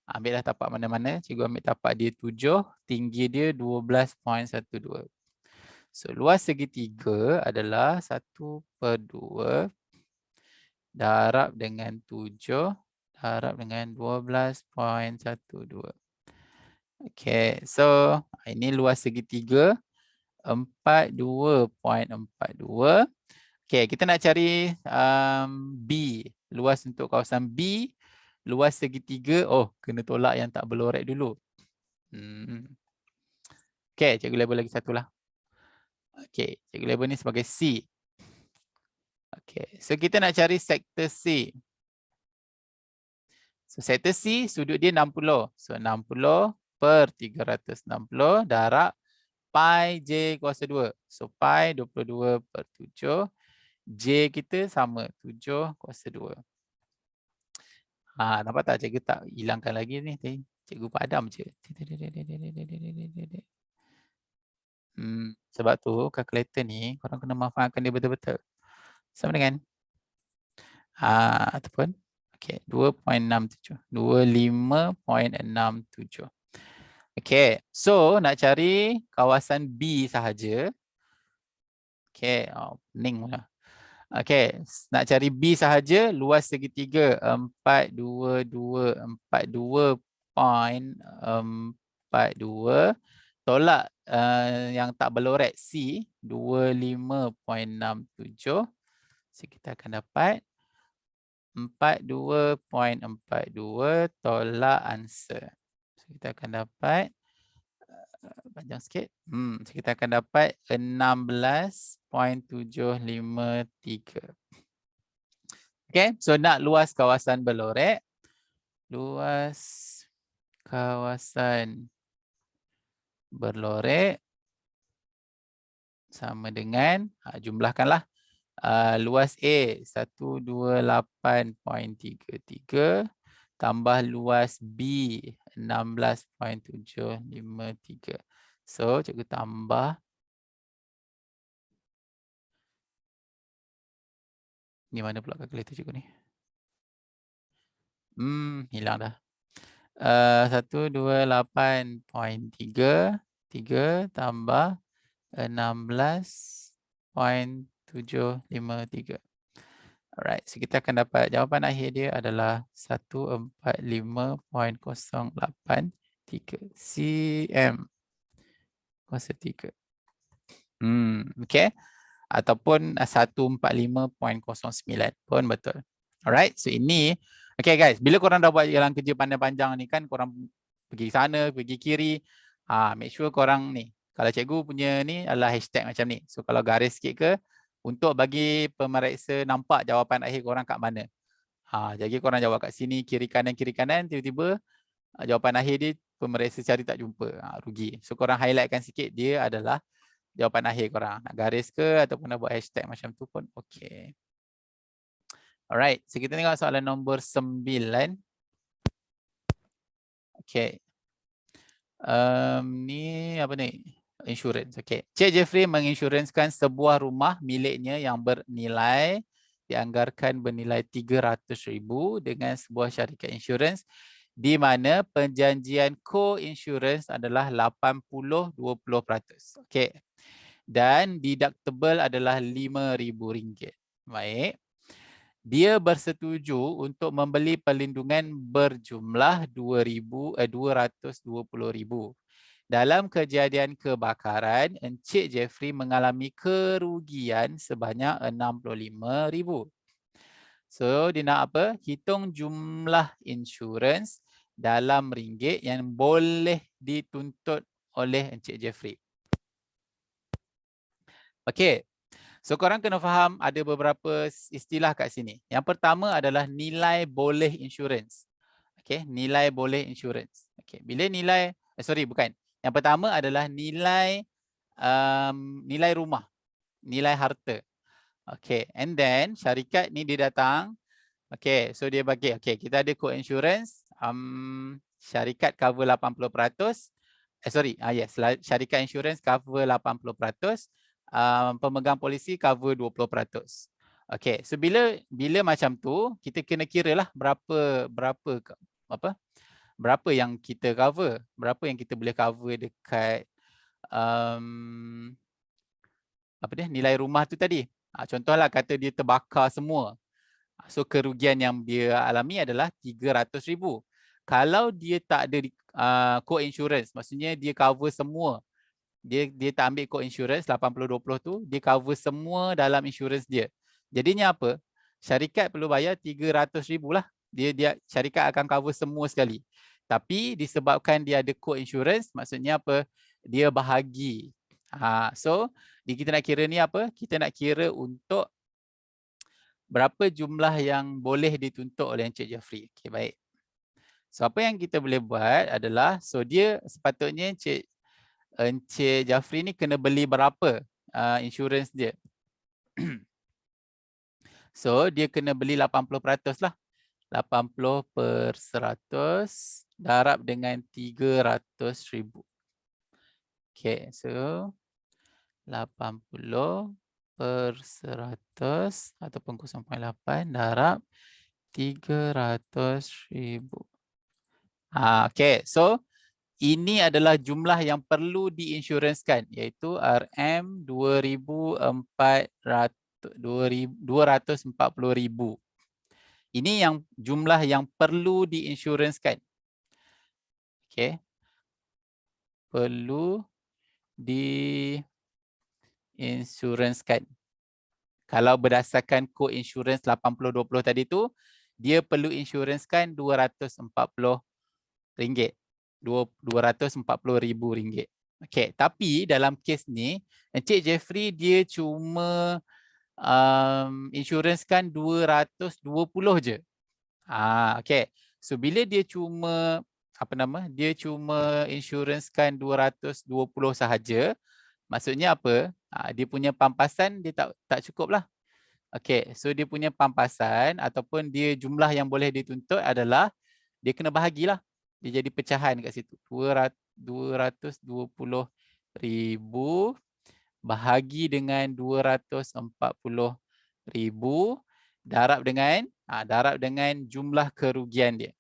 Ambillah tapak mana-mana. Cikgu ambil tapak dia 7, tinggi dia 12.12. So luas segitiga adalah 1/2 darab dengan 7 darab dengan 12.12. Okay, so ini luas segitiga 42.42. Okay, kita nak cari B. Luas untuk kawasan B. Luas segitiga. Oh, kena tolak yang tak berlorek dulu. Okay, cikgu label lagi satu lah. Okay, cikgu label ni sebagai C. Okay, so kita nak cari sektor C. So, sektor C, sudut dia 60. So, 60/360 darab pi J kuasa 2. So, pi 22/7. J kita sama 7 kuasa 2. Nampak tak cikgu tak hilangkan lagi ni. Cikgu padam je. Sebab tu kalkulator ni korang kena manfaatkan dia betul-betul. Sama dengan ataupun okey 2.67. 25.67. Okey, so nak cari kawasan B sahaja. Okey, pening pula. Okey, nak cari B sahaja, luas segitiga 42.42. Tolak yang tak berlorek C 25.67. So kita akan dapat 42.42 tolak answer. So kita akan dapat panjang sikit. So kita akan dapat 16.753. Okay, so nak luas kawasan berlorek. Luas kawasan berlorek sama dengan, jumlahkanlah. Luas A 128.33 tambah luas B 16.753. So cikgu tambah. Ni mana pula kalkulator cikgu ni? Hilang dah. 128.33 tambah 16.753. Alright, so kita akan dapat jawapan akhir dia adalah 145.083 cm kuasa 3. Okay. Ataupun 145.09 pun betul. Alright, so ini. Okay guys, bila korang dah buat jalan kerja pandai panjang ni kan, korang pergi sana, pergi kiri. Make sure korang ni. Kalau cikgu punya ni adalah hashtag macam ni. So kalau garis sikit ke, untuk bagi pemeriksa nampak jawapan akhir korang kat mana. Jadi korang jawab kat sini, kiri kanan, tiba-tiba jawapan akhir dia pemeriksa cari tak jumpa. Rugi. So korang highlightkan sikit, dia adalah jawapan akhir korang. Nak garis ke ataupun nak buat hashtag macam tu pun okey. Alright, so kita tengok soalan nombor 9. Okay. Ni apa ni? Insurans. Okay. Cik Jeffrey menginsurenskan sebuah rumah miliknya yang bernilai dianggarkan bernilai 300,000 dengan sebuah syarikat insurans di mana perjanjian co-insurance adalah 80-20%. Okay. Dan deductible adalah RM5,000. Baik. Dia bersetuju untuk membeli perlindungan berjumlah RM220,000. Dalam kejadian kebakaran, Encik Jeffrey mengalami kerugian sebanyak RM65,000. So, dia nak apa? Hitung jumlah insurans dalam ringgit yang boleh dituntut oleh Encik Jeffrey. Okey. So korang kena faham ada beberapa istilah kat sini. Yang pertama adalah nilai boleh insurans. Okey, nilai boleh insurans. Okey, bila nilai bukan. Yang pertama adalah nilai nilai rumah, nilai harta. Okey, and then syarikat ni dia datang Okay, so dia bagi, okay, kita ada co-insurance, syarikat cover 80%, yes, syarikat insurance cover 80%, pemegang polisi cover 20%. Okay, so bila macam tu, kita kena kira lah berapa yang kita cover, berapa yang kita boleh cover dekat nilai rumah tu tadi. Contohlah kata dia terbakar semua. So kerugian yang dia alami adalah 300,000. Kalau dia tak ada co-insurance, maksudnya dia cover semua. Dia tak ambil co-insurance 80-20 tu, dia cover semua dalam insurance dia. Jadinya apa? Syarikat perlu bayar 300,000 lah. Syarikat akan cover semua sekali. Tapi disebabkan dia ada co-insurance, maksudnya apa? Dia bahagi. So kita nak kira ni apa? Kita nak kira untuk berapa jumlah yang boleh dituntut oleh Encik Jeffrey. Okay, baik. So, apa yang kita boleh buat adalah, so dia sepatutnya Encik Jeffrey ni kena beli berapa insurans dia. So, dia kena beli 80% lah. 80% darab dengan 300,000. Okay, so 80% ataupun 0.8 darab 300,000. Okay, so ini adalah jumlah yang perlu diinsurансkan, iaitu RM 240,000. Ini yang jumlah yang perlu diinsurансkan. Okay, perlu diinsurансkan. Kalau berdasarkan kod insurans 80-20 tadi tu, dia perlu insuranskan RM240. RM240,000. Okey, tapi dalam kes ni Encik Jeffrey dia cuma insuranskan 220 je. Okey. So bila dia cuma dia cuma insuranskan 220 sahaja, maksudnya apa? Dia punya pampasan dia tak cukup lah. Okey, so dia punya pampasan ataupun dia jumlah yang boleh dituntut adalah dia kena bahagilah. Dia jadi pecahan kat situ. 220,000 bahagi dengan 240,000 darab dengan jumlah kerugian dia.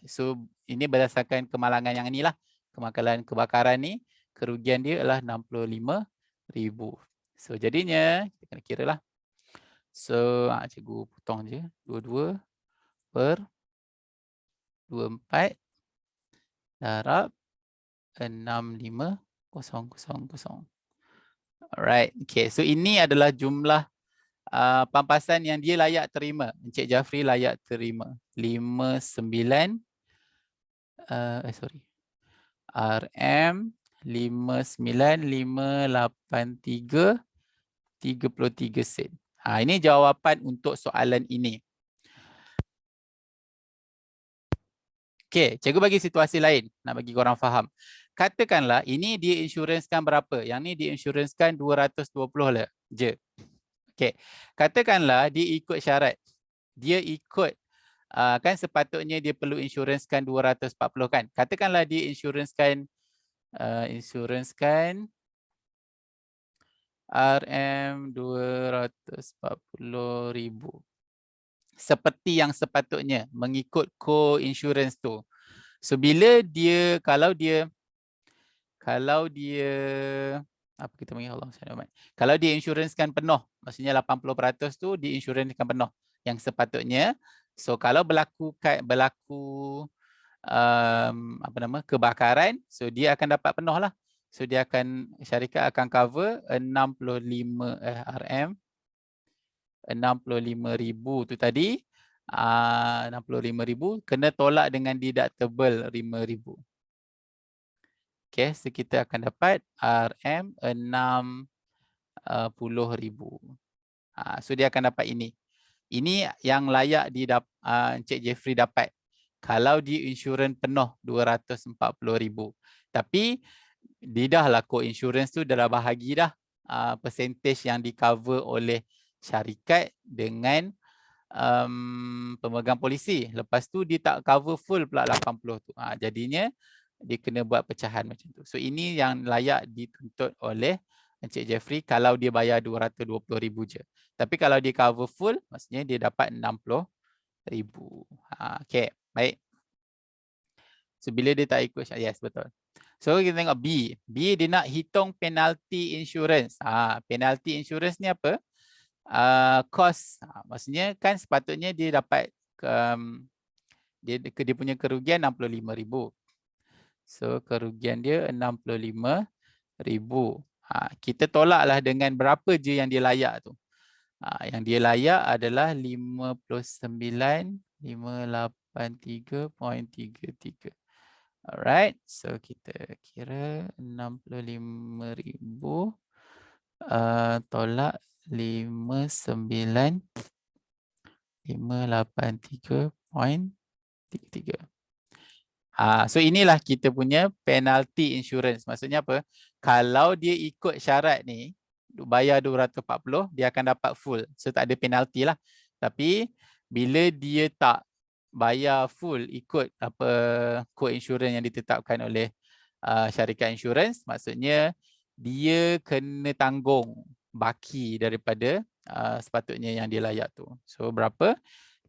So ini berdasarkan kemalangan yang inilah. Kebakaran ni, kerugian dia adalah 65,000. So jadinya kita kena kira lah. So cikgu potong je. 22/24 darab 65,000. Alright, okay. So ini adalah jumlah pampasan yang dia layak terima. Encik Jafri layak terima. 59 RM 59,583.33 sen. Ini jawapan untuk soalan ini. Okey, cikgu bagi situasi lain nak bagi korang faham. Katakanlah ini dia insuranskan berapa? Yang ni dia insuranskan 220 lah je. Okey. Katakanlah dia ikut syarat. Dia ikut kan sepatutnya dia perlu insuranskan 240 kan. Katakanlah dia insuranskan RM 240,000. Seperti yang sepatutnya mengikut co-insurance tu. So bila dia kalau dia apa kita panggil Allah SWT. Kalau dia insuranskan penuh, maksudnya 80% tu dia insuranskan penuh yang sepatutnya. So kalau berlaku kebakaran, so dia akan dapat penuh lah. So syarikat akan cover 65 RM 65,000 tu tadi, 65,000 kena tolak dengan deductible 5,000. Okey, so kita akan dapat RM 60,000. So dia akan dapat ini. Ini yang layak Encik Jeffrey dapat kalau dia insurans penuh 240,000. Tapi dia dah lah co-insurance tu dah bahagi dah percentage yang di cover oleh syarikat dengan pemegang polisi. Lepas tu dia tak cover full pula 80 tu. Jadinya dia kena buat pecahan macam tu. So ini yang layak dituntut oleh Encik Jeffrey kalau dia bayar 220,000 je. Tapi kalau dia cover full, maksudnya dia dapat 60,000. Okay, baik. So bila dia tak ikut, yes betul. So kita tengok B. B dia nak hitung penalty insurance. Penalty insurance ni apa? Cost. Maksudnya kan sepatutnya dia dapat dia punya kerugian 65,000. So kerugian dia 65,000. Kita tolaklah dengan berapa je yang dia layak tu. Yang dia layak adalah 59,583.33. Alright, so kita kira 65,000 tolak 59,583.33. So inilah kita punya penalty insurance. Maksudnya apa? Kalau dia ikut syarat ni, bayar 240, dia akan dapat full. So tak ada penalty lah. Tapi bila dia tak bayar full ikut apa kod insurans yang ditetapkan oleh syarikat insurans, maksudnya dia kena tanggung baki daripada sepatutnya yang dia layak tu. So berapa?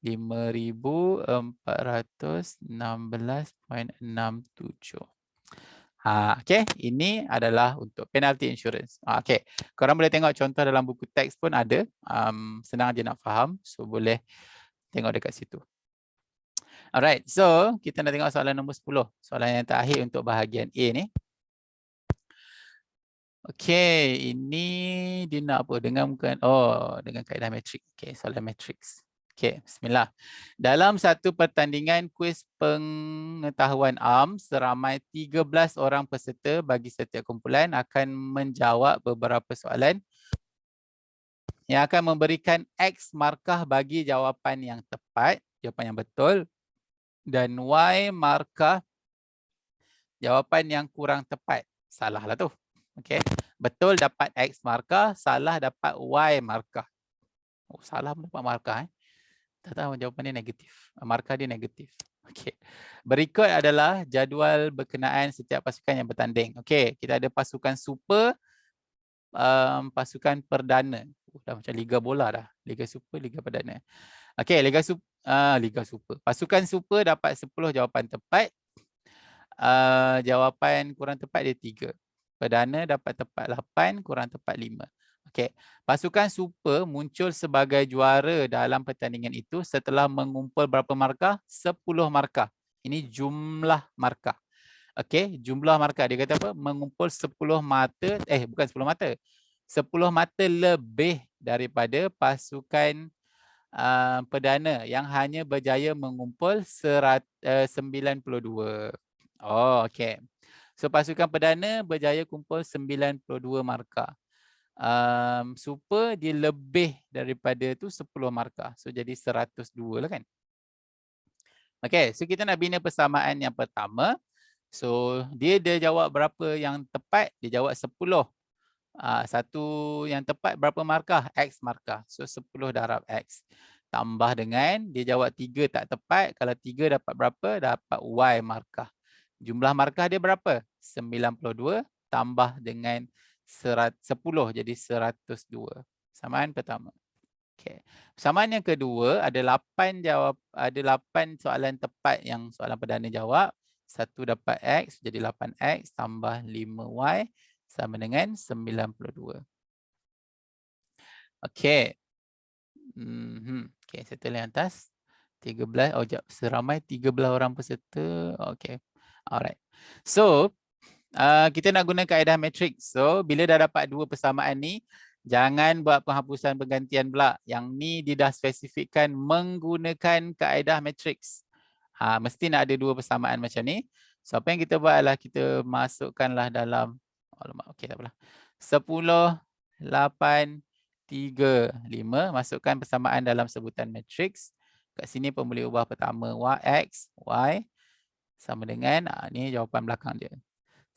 5,416.67. Okay, ini adalah untuk penalty insurance. Okay, korang boleh tengok contoh dalam buku teks pun ada. Senang je nak faham. So boleh tengok dekat situ. Alright, so kita nak tengok soalan nombor 10. Soalan yang terakhir untuk bahagian A ni. Okay, ini dia nak apa? Dengan kaedah matrik. Okay, soalan matriks. Okay, bismillah. Dalam satu pertandingan kuis pengetahuan ARM, seramai 13 orang peserta bagi setiap kumpulan akan menjawab beberapa soalan yang akan memberikan X markah bagi jawapan yang tepat, jawapan yang betul, dan Y markah jawapan yang kurang tepat. Salah lah tu. Okay. Betul dapat X markah, salah dapat Y markah. Salah dapat markah. Tak tahu jawapan dia negatif. Markah dia negatif. Okay. Berikut adalah jadual berkenaan setiap pasukan yang bertanding. Okay. Kita ada pasukan super, pasukan perdana. Dah macam Liga Bola dah. Liga Super, Liga Perdana. Okay. Liga Super. Pasukan super dapat 10 jawapan tepat. Jawapan kurang tepat dia 3. Perdana dapat tepat 8, kurang tepat 5. Okey, pasukan super muncul sebagai juara dalam pertandingan itu setelah mengumpul berapa markah? 10 markah. Ini jumlah markah. Okey, jumlah markah. Dia kata apa? Mengumpul 10 mata, bukan 10 mata. 10 mata lebih daripada pasukan perdana yang hanya berjaya mengumpul 92. Oh, okey. So pasukan perdana berjaya kumpul 92 markah. Super dia lebih daripada tu 10 markah. So jadi 102 lah kan. Okey, so kita nak bina persamaan yang pertama. So dia jawab berapa yang tepat? Dia jawab 10. Satu yang tepat berapa markah? X markah. So 10 darab X. Tambah dengan dia jawab 3 tak tepat. Kalau 3 dapat berapa? Dapat Y markah. Jumlah markah dia berapa? 92 tambah dengan 10 jadi 102. Persamaan pertama. Okey. Persamaan yang kedua ada 8 soalan tepat yang soalan perdana jawab. 1 dapat X jadi 8X tambah 5Y sama dengan 92. Okey. Okey, settle yang atas. 13, seramai 13 orang peserta. Okey. Alright. So, kita nak guna kaedah matrix. So, bila dah dapat 2 persamaan ni, jangan buat penghapusan penggantian pula. Yang ni dia dah spesifikkan menggunakan kaedah matrix. Mesti nak ada 2 persamaan macam ni. So, apa yang kita buat adalah kita masukkanlah dalam, okey tak apalah. 10, 8, 3, 5. Masukkan persamaan dalam sebutan matrix. Kat sini pun boleh ubah pertama X, Y. Sama dengan, ni jawapan belakang dia.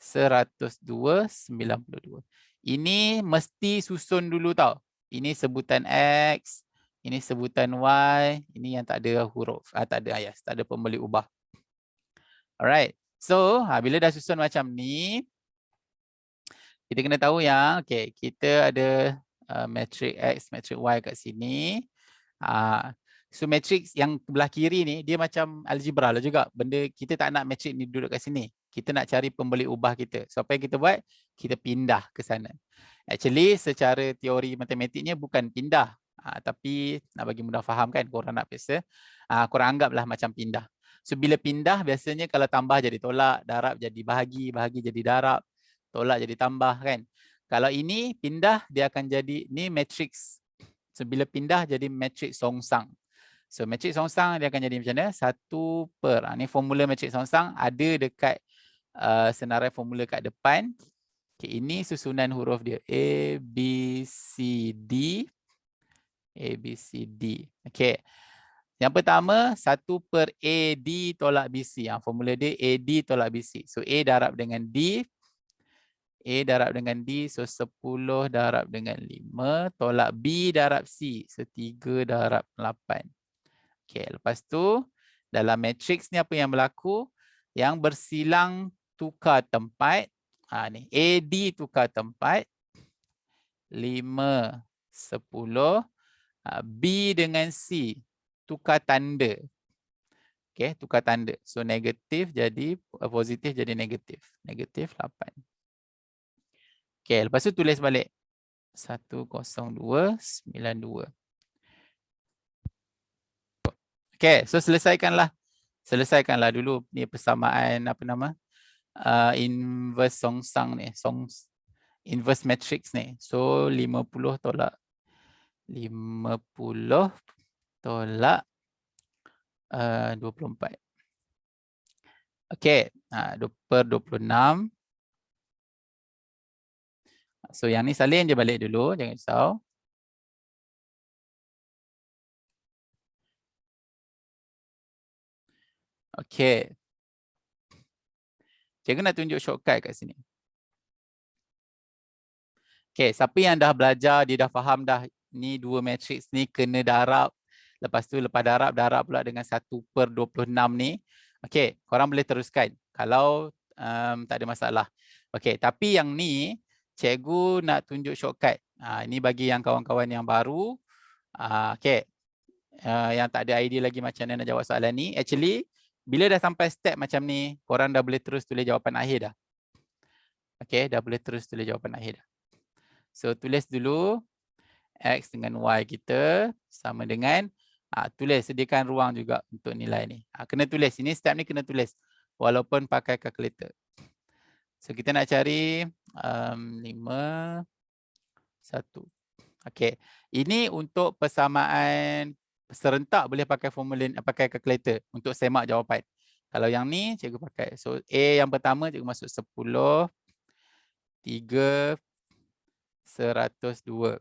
102, 92. Ini mesti susun dulu tau. Ini sebutan X, Ini sebutan Y, ini yang tak ada huruf, tak ada ayat, tak ada pembeli ubah. Alright. So, bila dah susun macam ni, kita kena tahu yang okay, kita ada matrix X, matrix Y kat sini. So matrix yang belah kiri ni dia macam algebra lah juga. Benda kita tak nak matrix ni duduk kat sini. Kita nak cari pembeli ubah kita. So apa yang kita buat? Kita pindah ke sana. Actually secara teori matematiknya bukan pindah. Tapi nak bagi mudah faham kan, korang nak biasa. Korang anggaplah macam pindah. So bila pindah biasanya kalau tambah jadi tolak, darab jadi bahagi, bahagi jadi darab, tolak jadi tambah kan. Kalau ini pindah dia akan jadi ni matrix. So bila pindah jadi matrix songsang. So matrix songsang dia akan jadi macam mana? 1 per. Ni formula matrix songsang ada dekat senarai formula kat depan. Okay, ini susunan huruf dia A, B, C, D. A, B, C, D. Okay. Yang pertama 1/AD tolak BC. Formula dia AD tolak BC. So A darab dengan D. A darab dengan D, so 10 darab dengan 5, tolak B darab C, so 3 darab 8. Okay, lepas tu dalam matrix ni apa yang berlaku? Yang bersilang tukar tempat, ni AD tukar tempat, 5, 10, B dengan C tukar tanda. Okay, tukar tanda. So negatif jadi positif jadi negatif. Negatif 8. Okay, lepas tu tulis balik. 10292. Okay, so selesaikanlah. Selesaikanlah dulu ni persamaan apa nama? Inverse songsang ni. Inverse matrix ni. So 50 tolak 50 tolak 24. Okay, 2/26. So yang ni salin je balik dulu, jangan risau. Okay. Cikgu nak tunjuk shortcut kat sini. Okay, siapa yang dah belajar, dia dah faham dah ni dua matrix ni kena darab. Lepas tu lepas darab, darab pula dengan 1/26 ni. Okay, korang boleh teruskan kalau tak ada masalah. Okay, tapi yang ni cikgu nak tunjuk shortcut. Ini bagi yang kawan-kawan yang baru. Okay, yang tak ada idea lagi macam mana nak jawab soalan ni. Actually, bila dah sampai step macam ni, korang dah boleh terus tulis jawapan akhir dah. Okay, dah boleh terus tulis jawapan akhir dah. So tulis dulu X dengan Y kita sama dengan, tulis sediakan ruang juga untuk nilai ni. Kena tulis, ini step ni kena tulis walaupun pakai kalkulator. So kita nak cari 5, 1. Okay, ini untuk persamaan serentak boleh pakai formula, pakai kalkulator untuk semak jawapan. Kalau yang ni cikgu pakai. So A yang pertama cikgu masuk 10, 3, 102.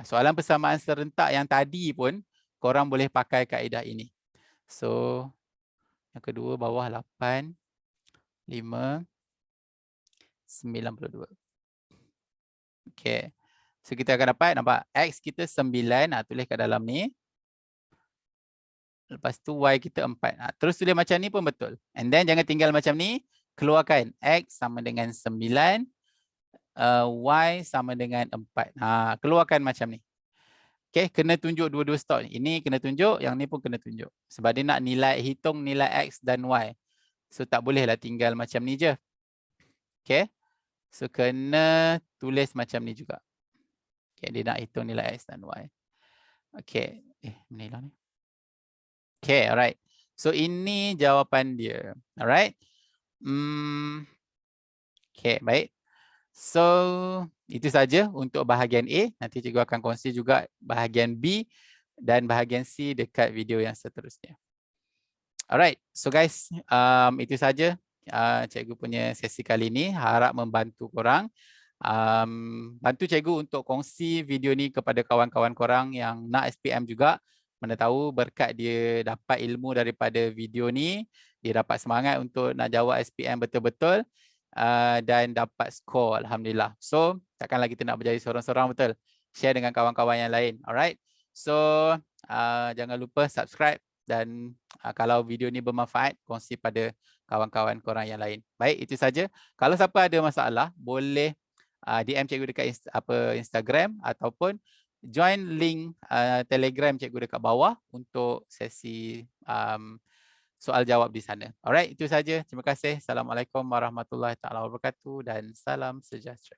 Soalan persamaan serentak yang tadi pun korang boleh pakai kaedah ini. So yang kedua bawah 8, 5, 92. Okay. So kita akan dapat, nampak X kita 9, tulis kat dalam ni. Lepas tu Y kita 4. Terus tulis macam ni pun betul. And then jangan tinggal macam ni. Keluarkan X sama dengan 9. Y sama dengan 4. Keluarkan macam ni. Okay, kena tunjuk dua-dua stok ni. Ini kena tunjuk, yang ni pun kena tunjuk. Sebab dia nak nilai, hitung nilai X dan Y. So tak bolehlah tinggal macam ni je. Okay. So kena tulis macam ni juga. Okay, dia nak hitung nilai X dan Y. Okay. Mana hilang ni? Okay, alright. So ini jawapan dia. Alright. Okay, baik. So itu saja untuk bahagian A. Nanti cikgu akan kongsi juga bahagian B dan bahagian C dekat video yang seterusnya. Alright, so guys, itu saja cikgu punya sesi kali ini. Harap membantu korang. Bantu cikgu untuk kongsi video ni kepada kawan-kawan korang yang nak SPM juga. Mana tahu berkat dia dapat ilmu daripada video ni, dia dapat semangat untuk nak jawab SPM betul-betul. Dan dapat skor, alhamdulillah. So takkanlah kita nak berjaya seorang-seorang, betul? Share dengan kawan-kawan yang lain. Alright. So jangan lupa subscribe dan kalau video ni bermanfaat, kongsi pada kawan-kawan korang yang lain. Baik, itu saja. Kalau siapa ada masalah, boleh DM cikgu dekat Instagram ataupun join link Telegram cikgu dekat bawah untuk sesi soal jawab di sana. Alright, itu saja. Terima kasih. Assalamualaikum warahmatullahi taala wabarakatuh dan salam sejahtera.